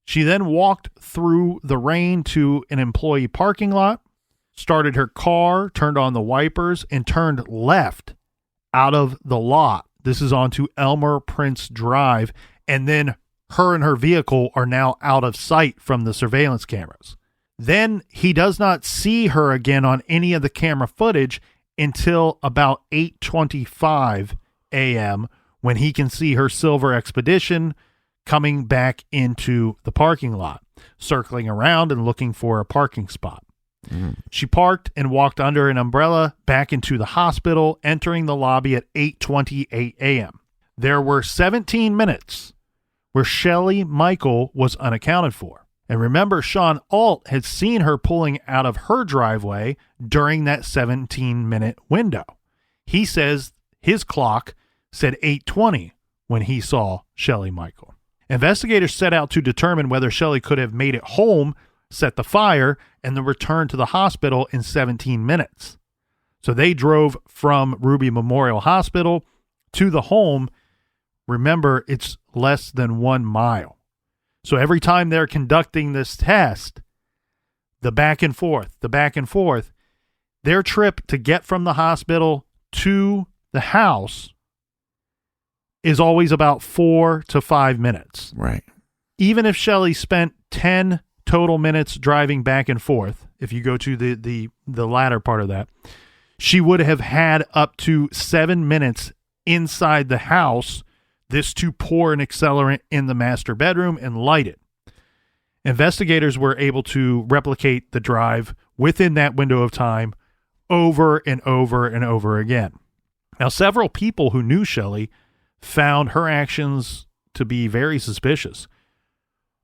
She then walked through the rain to an employee parking lot, started her car, turned on the wipers, and turned left out of the lot. This is onto Elmer Prince Drive, and then her and her vehicle are now out of sight from the surveillance cameras. Then he does not see her again on any of the camera footage until about 8:25 a.m. when he can see her silver Expedition coming back into the parking lot, circling around and looking for a parking spot. She parked and walked under an umbrella back into the hospital, entering the lobby at 8:28 a.m. There were 17 minutes where Shelley Michael was unaccounted for. And remember, Sean Alt had seen her pulling out of her driveway during that 17-minute window. He says his clock said 8:20 when he saw Shelley Michael. Investigators set out to determine whether Shelley could have made it home, set the fire, and then returned to the hospital in 17 minutes. So they drove from Ruby Memorial Hospital to the home. Remember, it's less than 1 mile. So every time they're conducting this test, the back and forth, their trip to get from the hospital to the house is always about 4 to 5 minutes. Right. Even if Shelley spent 10 total minutes driving back and forth, if you go to the latter part of that, she would have had up to 7 minutes inside the house, this to pour an accelerant in the master bedroom and light it. Investigators were able to replicate the drive within that window of time over and over and over again. Now, several people who knew Shelley found her actions to be very suspicious.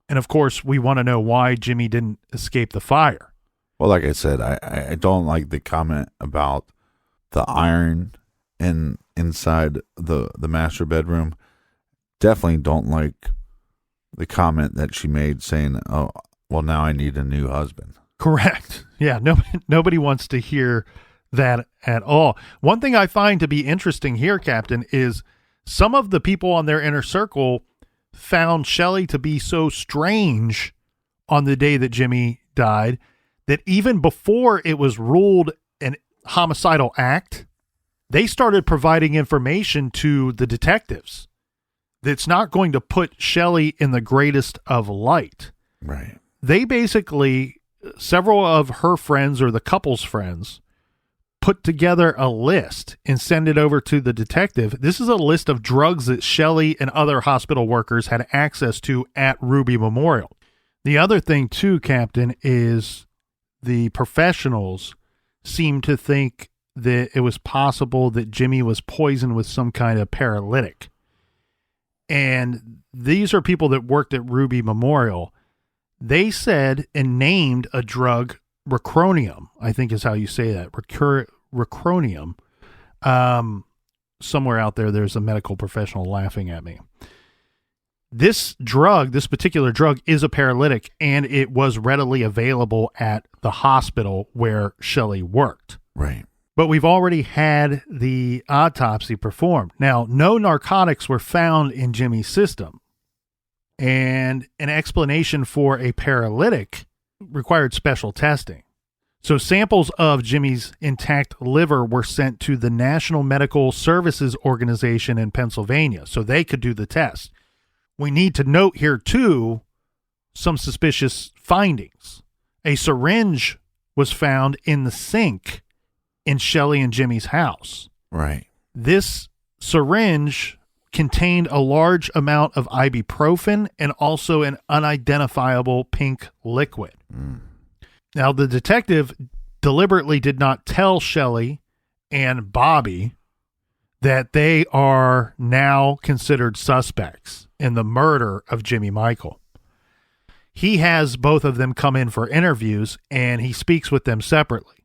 And of course, we want to know why Jimmy didn't escape the fire. Well, like I said, I don't like the comment about the iron inside the master bedroom. Definitely don't like the comment that she made saying, "Oh, well, now I need a new husband." Correct. Yeah, nobody wants to hear that at all. One thing I find to be interesting here, Captain, is some of the people on their inner circle found Shelley to be so strange on the day that Jimmy died that even before it was ruled an homicidal act, they started providing information to the detectives that's not going to put Shelley in the greatest of light. Right. They basically, several of her friends or the couple's friends, put together a list and send it over to the detective. This is a list of drugs that Shelley and other hospital workers had access to at Ruby Memorial. The other thing too, Captain, is the professionals seem to think that it was possible that Jimmy was poisoned with some kind of paralytic. And these are people that worked at Ruby Memorial. They said and named a drug, Recronium, I think is how you say that. Recronium. Somewhere out there's a medical professional laughing at me. This particular drug is a paralytic, and it was readily available at the hospital where Shelley worked. Right. But we've already had the autopsy performed. Now, no narcotics were found in Jimmy's system, and an explanation for a paralytic required special testing. So samples of Jimmy's intact liver were sent to the National Medical Services Organization in Pennsylvania so they could do the test. We need to note here, too, some suspicious findings. A syringe was found in the sink in Shelley and Jimmy's house. Right. This syringe contained a large amount of ibuprofen and also an unidentifiable pink liquid. Now, the detective deliberately did not tell Shelley and Bobby that they are now considered suspects in the murder of Jimmy Michael. He has both of them come in for interviews, and he speaks with them separately.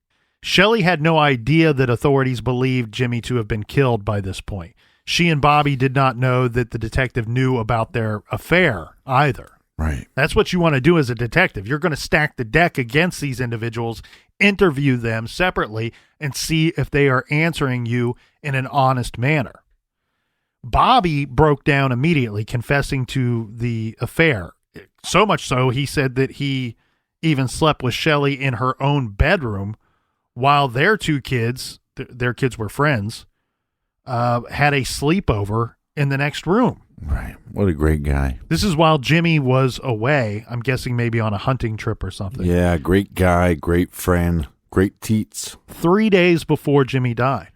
Shelley had no idea that authorities believed Jimmy to have been killed by this point. She and Bobby did not know that the detective knew about their affair either. Right. That's what you want to do as a detective. You're going to stack the deck against these individuals, interview them separately, and see if they are answering you in an honest manner. Bobby broke down immediately, confessing to the affair. So much so, he said that he even slept with Shelley in her own bedroom while their two kids, their kids were friends, had a sleepover in the next room. Right. What a great guy. This is while Jimmy was away. I'm guessing maybe on a hunting trip or something. Yeah, great guy, great friend, great teats. 3 days before Jimmy died.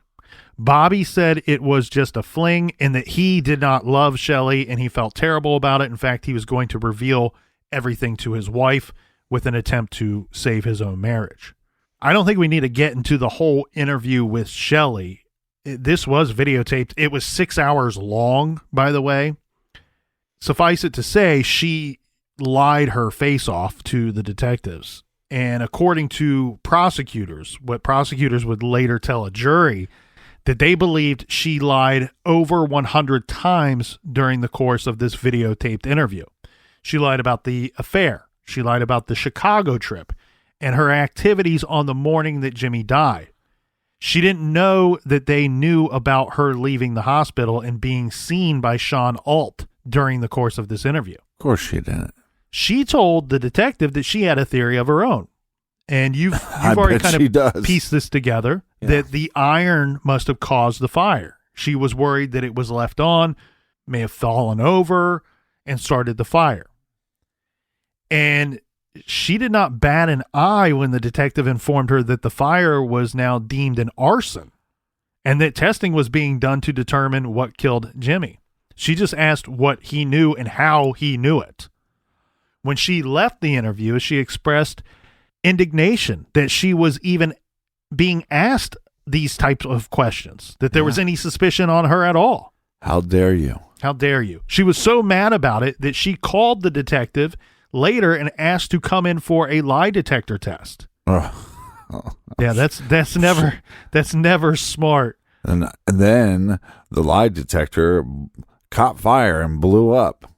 Bobby said it was just a fling and that he did not love Shelley and he felt terrible about it. In fact, he was going to reveal everything to his wife with an attempt to save his own marriage. I don't think we need to get into the whole interview with Shelley. This was videotaped. It was 6 hours long, by the way. Suffice it to say, she lied her face off to the detectives. And according to prosecutors, what prosecutors would later tell a jury, that they believed she lied over 100 times during the course of this videotaped interview. She lied about the affair. She lied about the Chicago trip and her activities on the morning that Jimmy died. She didn't know that they knew about her leaving the hospital and being seen by Sean Alt during the course of this interview. Of course she didn't. She told the detective that she had a theory of her own. And you've already kind of pieced this together, that the iron must have caused the fire. She was worried that it was left on, may have fallen over, and started the fire. And she did not bat an eye when the detective informed her that the fire was now deemed an arson and that testing was being done to determine what killed Jimmy. She just asked what he knew and how he knew it. When she left the interview, she expressed indignation that she was even being asked these types of questions, that there was any suspicion on her at all. How dare you? How dare you? She was so mad about it that she called the detective later and asked to come in for a lie detector test. Yeah, that's never smart. And then the lie detector caught fire and blew up.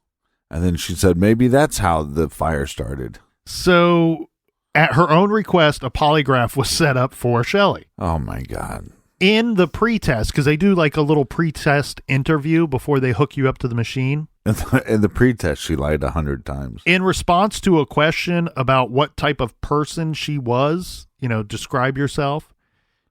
And then she said maybe that's how the fire started. So at her own request, a polygraph was set up for Shelley. Oh, my God. In the pre-test, because they do like a little pre-test interview before they hook you up to the machine. In the pre-test, she lied 100 times. In response to a question about what type of person she was, describe yourself,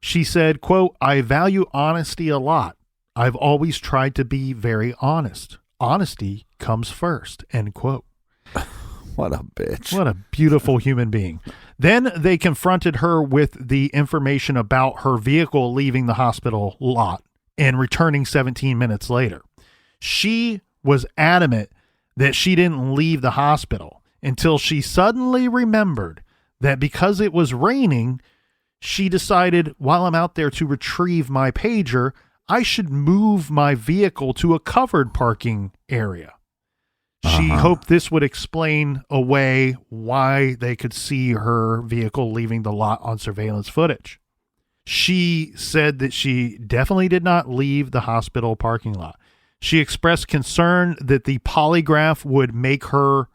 she said, quote, "I value honesty a lot. I've always tried to be very honest. Honesty comes first," end quote. What a bitch. What a beautiful human being. Then they confronted her with the information about her vehicle leaving the hospital lot and returning 17 minutes later. She was adamant that she didn't leave the hospital until she suddenly remembered that because it was raining, she decided, while I'm out there to retrieve my pager, I should move my vehicle to a covered parking area. She hoped this would explain away why they could see her vehicle leaving the lot on surveillance footage. She said that she definitely did not leave the hospital parking lot. She expressed concern that the polygraph would make her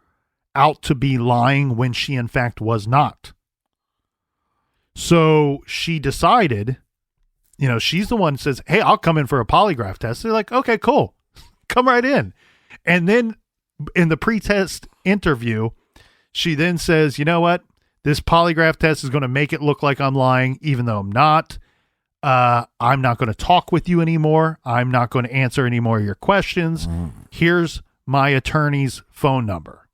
out to be lying when she in fact was not. So she decided, she's the one who says, "Hey, I'll come in for a polygraph test." They're like, "Okay, cool. Come right in." And then in the pre-test interview, she then says, "You know what? This polygraph test is going to make it look like I'm lying, even though I'm not. I'm not going to talk with you anymore. I'm not going to answer any more of your questions. Here's my attorney's phone number."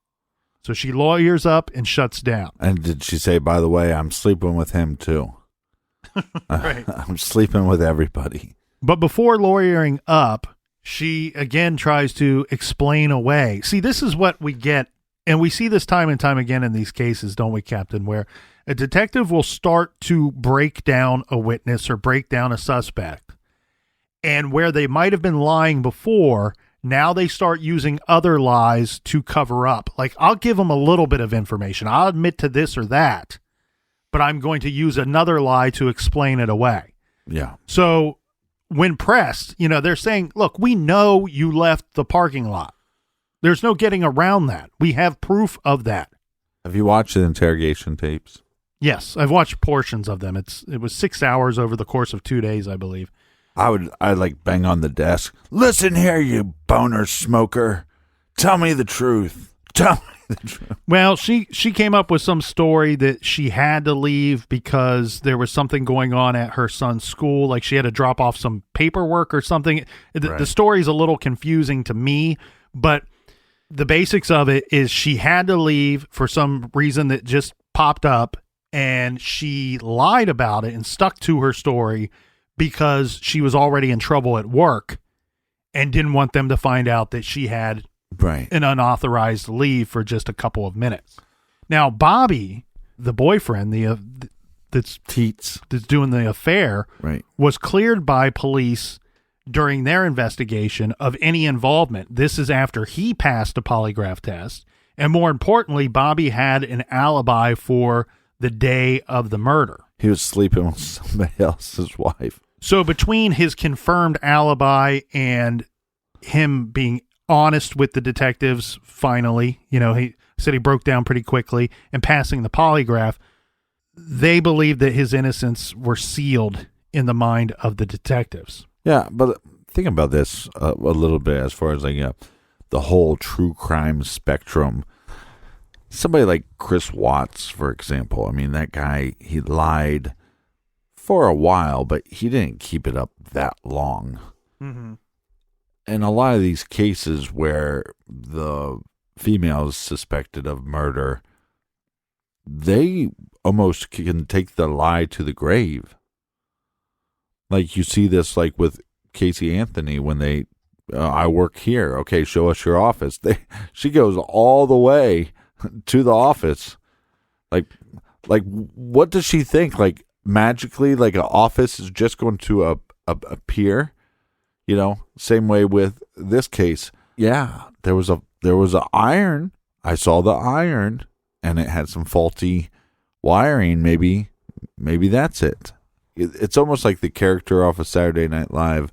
So she lawyers up and shuts down. And did she say, "By the way, I'm sleeping with him too"? Right. I'm sleeping with everybody. But before lawyering up, she again tries to explain away. See, this is what we get, and we see this time and time again in these cases, don't we, Captain, where a detective will start to break down a witness or break down a suspect. And where they might have been lying before, now they start using other lies to cover up. Like, I'll give them a little bit of information. I'll admit to this or that, but I'm going to use another lie to explain it away. Yeah. So when pressed, they're saying, "Look, we know you left the parking lot. There's no getting around that. We have proof of that." Have you watched the interrogation tapes? Yes, I've watched portions of them. It was 6 hours over the course of 2 days, I believe. I'd like bang on the desk. "Listen here, you boner smoker. Tell me the truth. Tell me the truth." Well, she came up with some story that she had to leave because there was something going on at her son's school. Like she had to drop off some paperwork or something. Right. The story's a little confusing to me, but the basics of it is she had to leave for some reason that just popped up, and she lied about it and stuck to her story because she was already in trouble at work and didn't want them to find out that she had an unauthorized leave for just a couple of minutes. Now, Bobby, the boyfriend, that's doing the affair, was cleared by police during their investigation of any involvement. This is after he passed a polygraph test. And more importantly, Bobby had an alibi for the day of the murder. He was sleeping with somebody else's wife. So between his confirmed alibi and him being honest with the detectives, finally, he said he broke down pretty quickly, and passing the polygraph, they believed that his innocence were sealed in the mind of the detectives. Yeah, but think about this a little bit as far as the whole true crime spectrum. Somebody like Chris Watts, for example. I mean, that guy, he lied for a while, but he didn't keep it up that long. Mm-hmm. And a lot of these cases where the female is suspected of murder, they almost can take the lie to the grave. Like you see this like with Casey Anthony when they, "I work here. Okay, show us your office." She goes all the way to the office. Like what does she think? Like magically, like an office is just going to appear? Same way with this case. Yeah, there was a iron. I saw the iron and it had some faulty wiring. Maybe that's it. It's almost like the character off of Saturday Night Live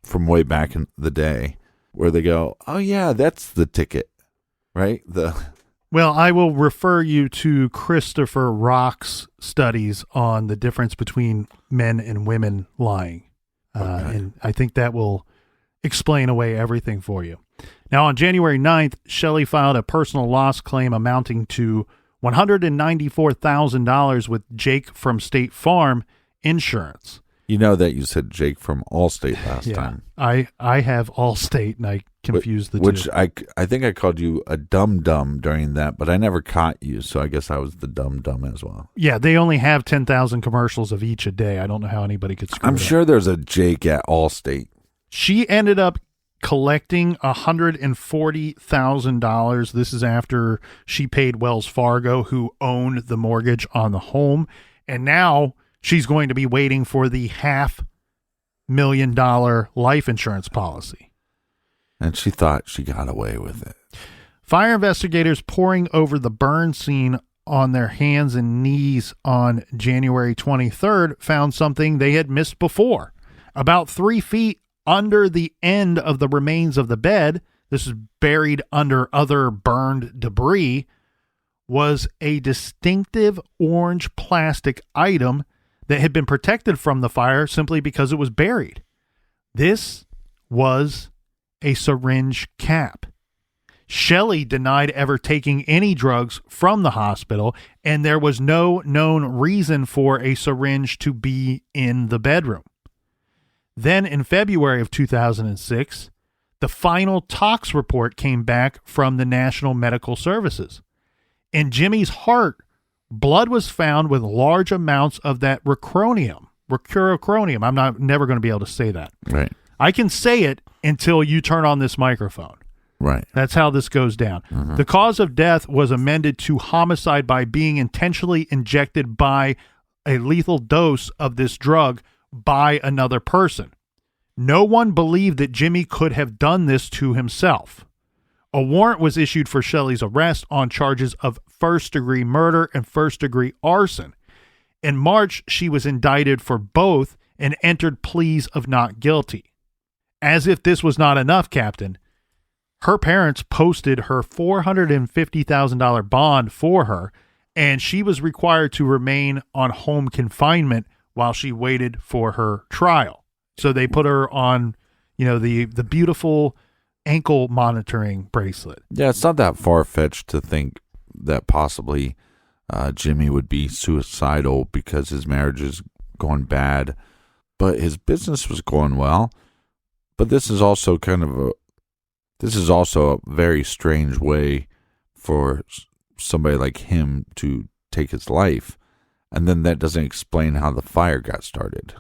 from way back in the day where they go, oh yeah, that's the ticket, right? Well, I will refer you to Christopher Rock's studies on the difference between men and women lying. Okay. And I think that will explain away everything for you. Now, on January 9th, Shelley filed a personal loss claim amounting to $194,000 with Jake from State Farm Insurance. You know that you said Jake from Allstate last time. I have Allstate, and I confused the two. Which I think I called you a dum-dum during that, but I never caught you, so I guess I was the dum-dum as well. Yeah, they only have 10,000 commercials of each a day. I don't know how anybody could screw I'm it sure up. there's a Jake at Allstate. She ended up collecting $140,000. This is after she paid Wells Fargo, who owned the mortgage on the home, and now she's going to be waiting for the $500,000 life insurance policy. And she thought she got away with it. Fire investigators poring over the burn scene on their hands and knees on January 23rd found something they had missed before. About 3 feet under the end of the remains of the bed, this is buried under other burned debris, was a distinctive orange plastic item that had been protected from the fire simply because it was buried. This was a syringe cap. Shelley denied ever taking any drugs from the hospital, and there was no known reason for a syringe to be in the bedroom. Then in February of 2006, the final tox report came back from the National Medical Services. In Jimmy's heart, blood was found with large amounts of that recurochronium. I'm never going to be able to say that. Right. I can say it until you turn on this microphone. Right. That's how this goes down. Mm-hmm. The cause of death was amended to homicide by being intentionally injected by a lethal dose of this drug by another person. No one believed that Jimmy could have done this to himself. A warrant was issued for Shelley's arrest on charges of first-degree murder and first-degree arson. In March, she was indicted for both and entered pleas of not guilty. As if this was not enough, Captain, her parents posted her $450,000 bond for her, and she was required to remain on home confinement while she waited for her trial. So they put her on, the beautiful ankle monitoring bracelet. Yeah, it's not that far-fetched to think that possibly Jimmy would be suicidal because his marriage is going bad, but his business was going well. But this is also a very strange way for somebody like him to take his life. And then that doesn't explain how the fire got started.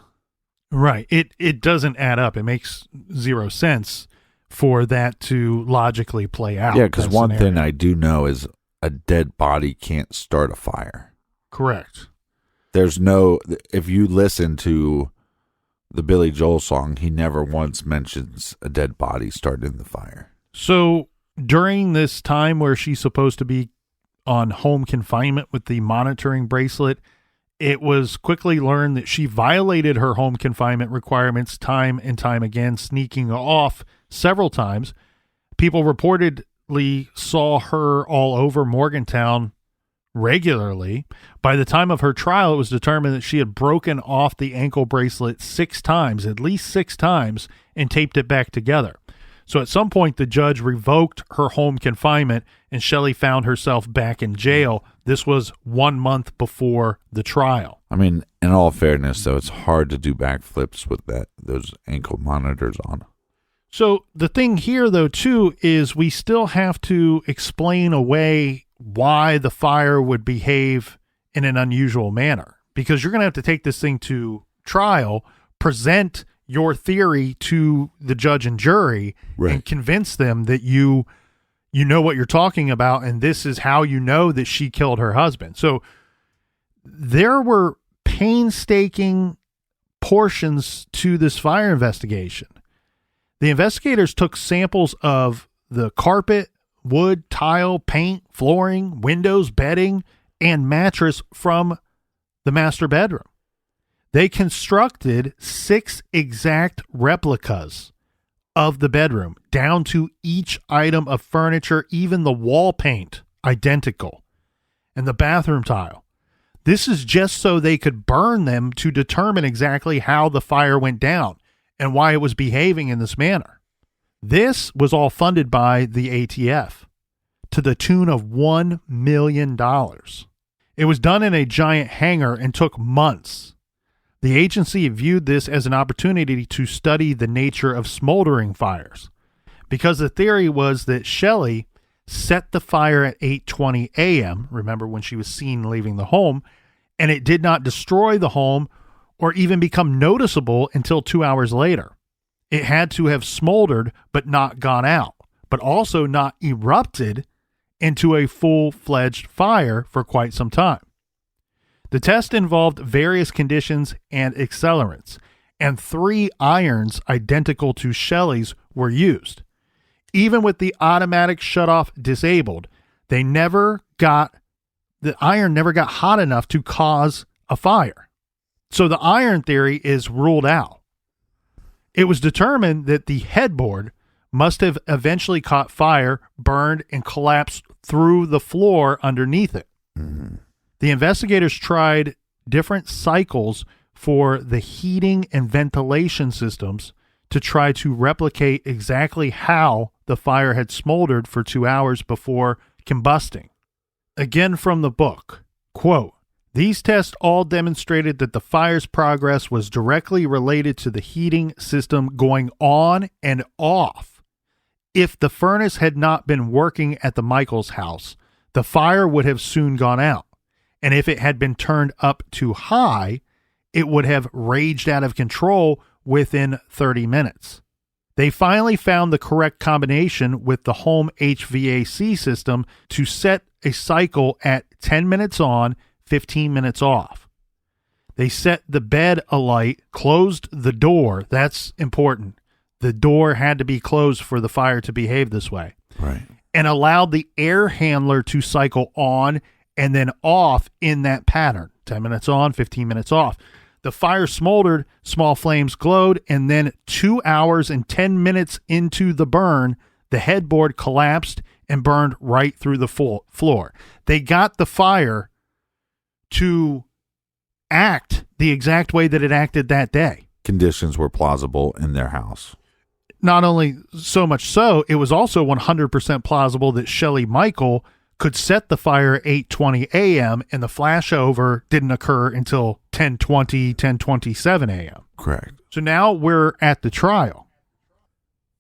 Right. It doesn't add up. It makes zero sense for that to logically play out. Yeah, because one thing I do know is a dead body can't start a fire. Correct. If you listen to the Billy Joel song, he never once mentions a dead body starting the fire. So during this time where she's supposed to be on home confinement with the monitoring bracelet, it was quickly learned that she violated her home confinement requirements time and time again, sneaking off several times. People reportedly saw her all over Morgantown regularly. By the time of her trial, it was determined that she had broken off the ankle bracelet at least six times, and taped it back together. So at some point, the judge revoked her home confinement, and Shelley found herself back in jail. This was 1 month before the trial. I mean, in all fairness, though, it's hard to do backflips with those ankle monitors on. So the thing here, though, too, is we still have to explain away why the fire would behave in an unusual manner, because you're going to have to take this thing to trial, present your theory to the judge and jury, right, and convince them that you know what you're talking about, and this is how you know that she killed her husband. So there were painstaking portions to this fire investigation. The investigators took samples of the carpet, wood, tile, paint, flooring, windows, bedding, and mattress from the master bedroom. They constructed 6 exact replicas of the bedroom, down to each item of furniture, even the wall paint, identical, and the bathroom tile. This is just so they could burn them to determine exactly how the fire went down and why it was behaving in this manner. This was all funded by the ATF to the tune of $1 million. It was done in a giant hangar and took months. The agency viewed this as an opportunity to study the nature of smoldering fires, because the theory was that Shelley set the fire at 8:20 a.m., remember when she was seen leaving the home, and it did not destroy the home or even become noticeable until 2 hours later. It had to have smoldered but not gone out, but also not erupted into a full-fledged fire for quite some time. The test involved various conditions and accelerants, and 3 irons identical to Shelley's were used. Even with the automatic shutoff disabled, the iron never got hot enough to cause a fire. So the iron theory is ruled out. It was determined that the headboard must have eventually caught fire, burned, and collapsed through the floor underneath it. Mm-hmm. The investigators tried different cycles for the heating and ventilation systems to try to replicate exactly how the fire had smoldered for 2 hours before combusting. Again from the book, quote, "These tests all demonstrated that the fire's progress was directly related to the heating system going on and off. If the furnace had not been working at the Michaels house, the fire would have soon gone out. And if it had been turned up too high, it would have raged out of control within 30 minutes. They finally found the correct combination with the home HVAC system to set a cycle at 10 minutes on, 15 minutes off. They set the bed alight, closed the door. That's important. The door had to be closed for the fire to behave this way. Right. And allowed the air handler to cycle on and then off in that pattern. 10 minutes on, 15 minutes off. The fire smoldered, small flames glowed, and then 2 hours and 10 minutes into the burn, the headboard collapsed and burned right through the floor. They got the fire to act the exact way that it acted that day. Conditions were plausible in their house. Not only so much so, it was also 100% plausible that Shelley Michael could set the fire at 8:20 a.m. and the flashover didn't occur until 10:20, 10:27 a.m. Correct. So now we're at the trial.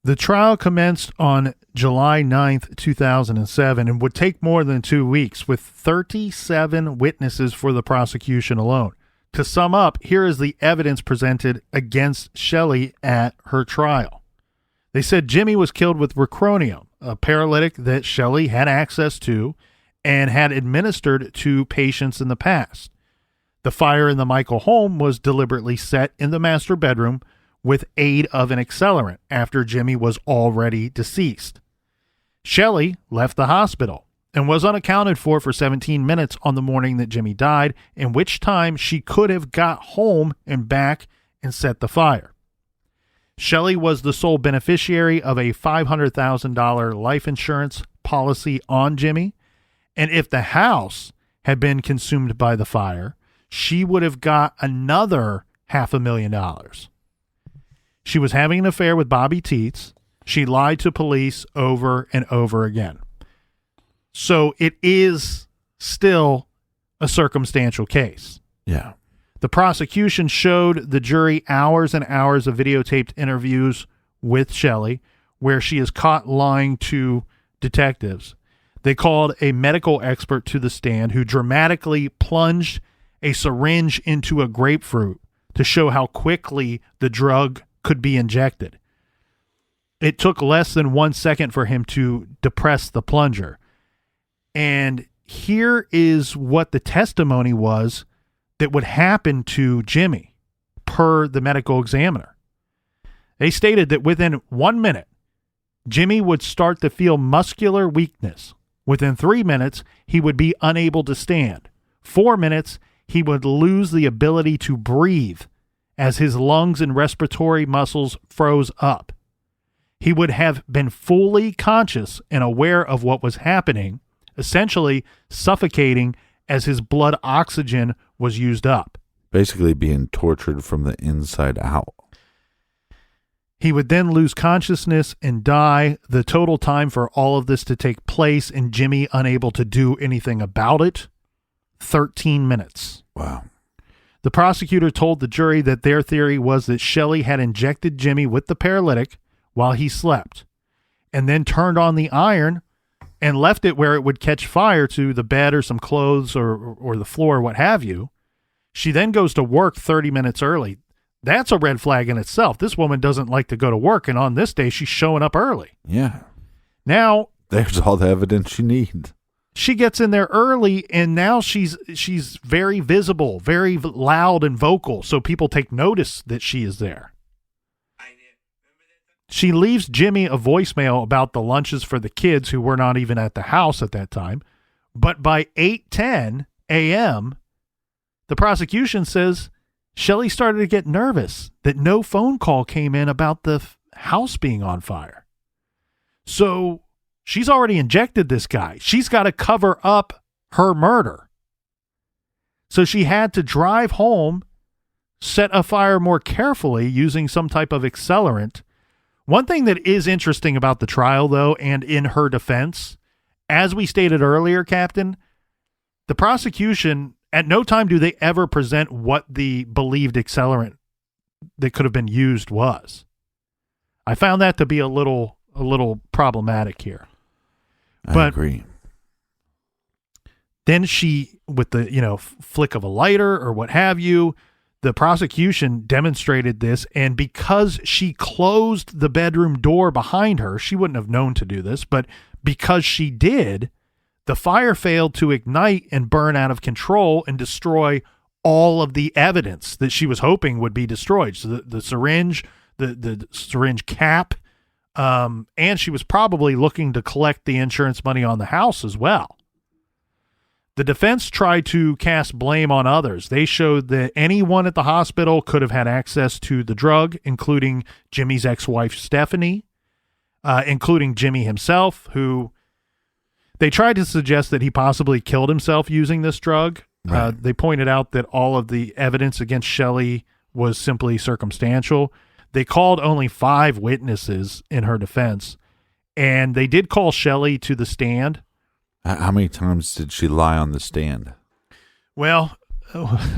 The trial commenced on July 9th, 2007, and would take more than 2 weeks, with 37 witnesses for the prosecution alone. To sum up, here is the evidence presented against Shelley at her trial. They said Jimmy was killed with racronium, a paralytic that Shelley had access to and had administered to patients in the past. The fire in the Michael home was deliberately set in the master bedroom with aid of an accelerant after Jimmy was already deceased. Shelley left the hospital and was unaccounted for 17 minutes on the morning that Jimmy died, in which time she could have got home and back and set the fire. Shelley was the sole beneficiary of a $500,000 life insurance policy on Jimmy, and if the house had been consumed by the fire, she would have got another $500,000. She was having an affair with Bobby Teets. She lied to police over and over again. So it is still a circumstantial case. Yeah. The prosecution showed the jury hours and hours of videotaped interviews with Shelley, where she is caught lying to detectives. They called a medical expert to the stand who dramatically plunged a syringe into a grapefruit to show how quickly the drug could be injected. It took less than 1 second for him to depress the plunger. And here is what the testimony was that would happen to Jimmy per the medical examiner. They stated that within 1 minute, Jimmy would start to feel muscular weakness. Within 3 minutes, he would be unable to stand. 4 minutes, he would lose the ability to breathe as his lungs and respiratory muscles froze up. He would have been fully conscious and aware of what was happening, essentially suffocating as his blood oxygen was used up. Basically being tortured from the inside out. He would then lose consciousness and die. The total time for all of this to take place and Jimmy unable to do anything about it, 13 minutes. Wow. The prosecutor told the jury that their theory was that Shelley had injected Jimmy with the paralytic while he slept and then turned on the iron and left it where it would catch fire to the bed or some clothes or the floor, what have you. She then goes to work 30 minutes early. That's a red flag in itself. This woman doesn't like to go to work, and on this day, she's showing up early. Yeah. Now, there's all the evidence you need. She gets in there early, and now she's very visible, very loud and vocal, so people take notice that she is there. She leaves Jimmy a voicemail about the lunches for the kids who were not even at the house at that time. But by 8:10 a.m., the prosecution says Shelley started to get nervous that no phone call came in about the house being on fire. So she's already injected this guy. She's got to cover up her murder. So she had to drive home, set a fire more carefully using some type of accelerant. One thing that is interesting about the trial, though, and in her defense, as we stated earlier, Captain, the prosecution, at no time do they ever present what the believed accelerant that could have been used was. I found that to be a little problematic here. I agree. Then she, with the, flick of a lighter or what have you, the prosecution demonstrated this, and because she closed the bedroom door behind her, she wouldn't have known to do this, but because she did, the fire failed to ignite and burn out of control and destroy all of the evidence that she was hoping would be destroyed. So the syringe, the syringe cap, and she was probably looking to collect the insurance money on the house as well. The defense tried to cast blame on others. They showed that anyone at the hospital could have had access to the drug, including Jimmy's ex-wife, Stephanie, including Jimmy himself, who they tried to suggest that he possibly killed himself using this drug. Right. They pointed out that all of the evidence against Shelley was simply circumstantial. They called only 5 witnesses in her defense, and they did call Shelley to the stand. How many times did she lie on the stand? Well,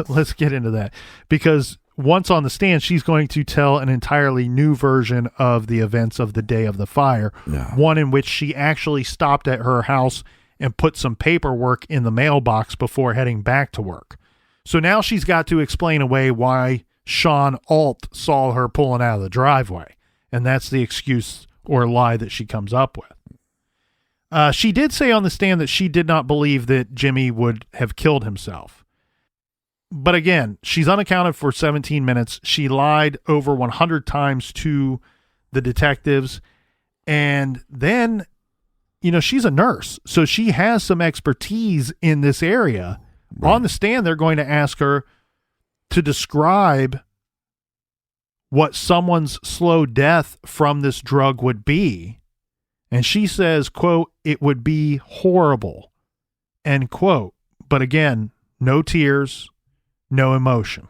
let's get into that, because once on the stand, she's going to tell an entirely new version of the events of the day of the fire, one in which she actually stopped at her house and put some paperwork in the mailbox before heading back to work. So now she's got to explain away why Sean Alt saw her pulling out of the driveway, and that's the excuse or lie that she comes up with. She did say on the stand that she did not believe that Jimmy would have killed himself. But again, she's unaccounted for 17 minutes. She lied over 100 times to the detectives. And then, she's a nurse, so she has some expertise in this area. Right. On the stand, they're going to ask her to describe what someone's slow death from this drug would be. And she says, quote, "It would be horrible," end quote. But again, no tears, no emotion.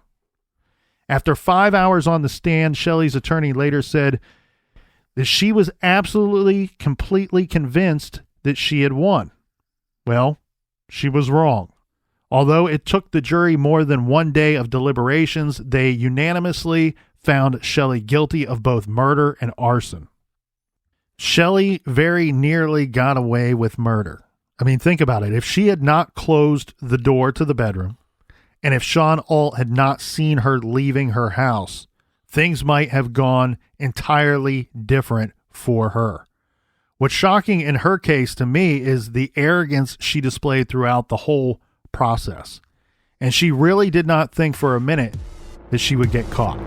After 5 hours on the stand, Shelley's attorney later said that she was absolutely, completely convinced that she had won. Well, she was wrong. Although it took the jury more than 1 day of deliberations, they unanimously found Shelley guilty of both murder and arson. Shelley very nearly got away with murder. I mean, think about it. If she had not closed the door to the bedroom, and if Sean Alt had not seen her leaving her house, things might have gone entirely different for her. What's shocking in her case to me is the arrogance she displayed throughout the whole process. And she really did not think for a minute that she would get caught.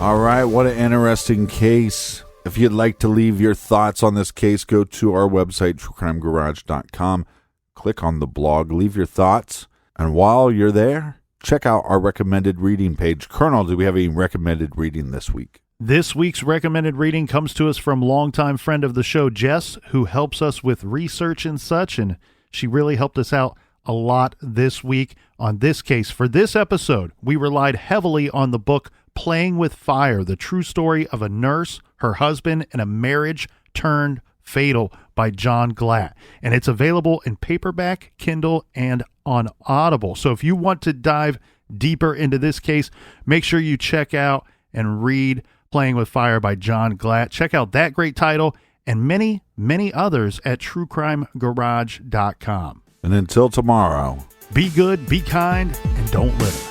All right, what an interesting case. If you'd like to leave your thoughts on this case, go to our website, truecrimegarage.com. Click on the blog, leave your thoughts. And while you're there, check out our recommended reading page. Colonel, do we have any recommended reading this week? This week's recommended reading comes to us from longtime friend of the show, Jess, who helps us with research and such, and she really helped us out a lot this week on this case. For this episode, we relied heavily on the book Playing with Fire, the true story of a nurse, her husband, and a marriage turned fatal by John Glatt. And it's available in paperback, Kindle, and on Audible. So if you want to dive deeper into this case, make sure you check out and read Playing with Fire by John Glatt. Check out that great title and many, many others at truecrimegarage.com. And until tomorrow, be good, be kind, and don't litter.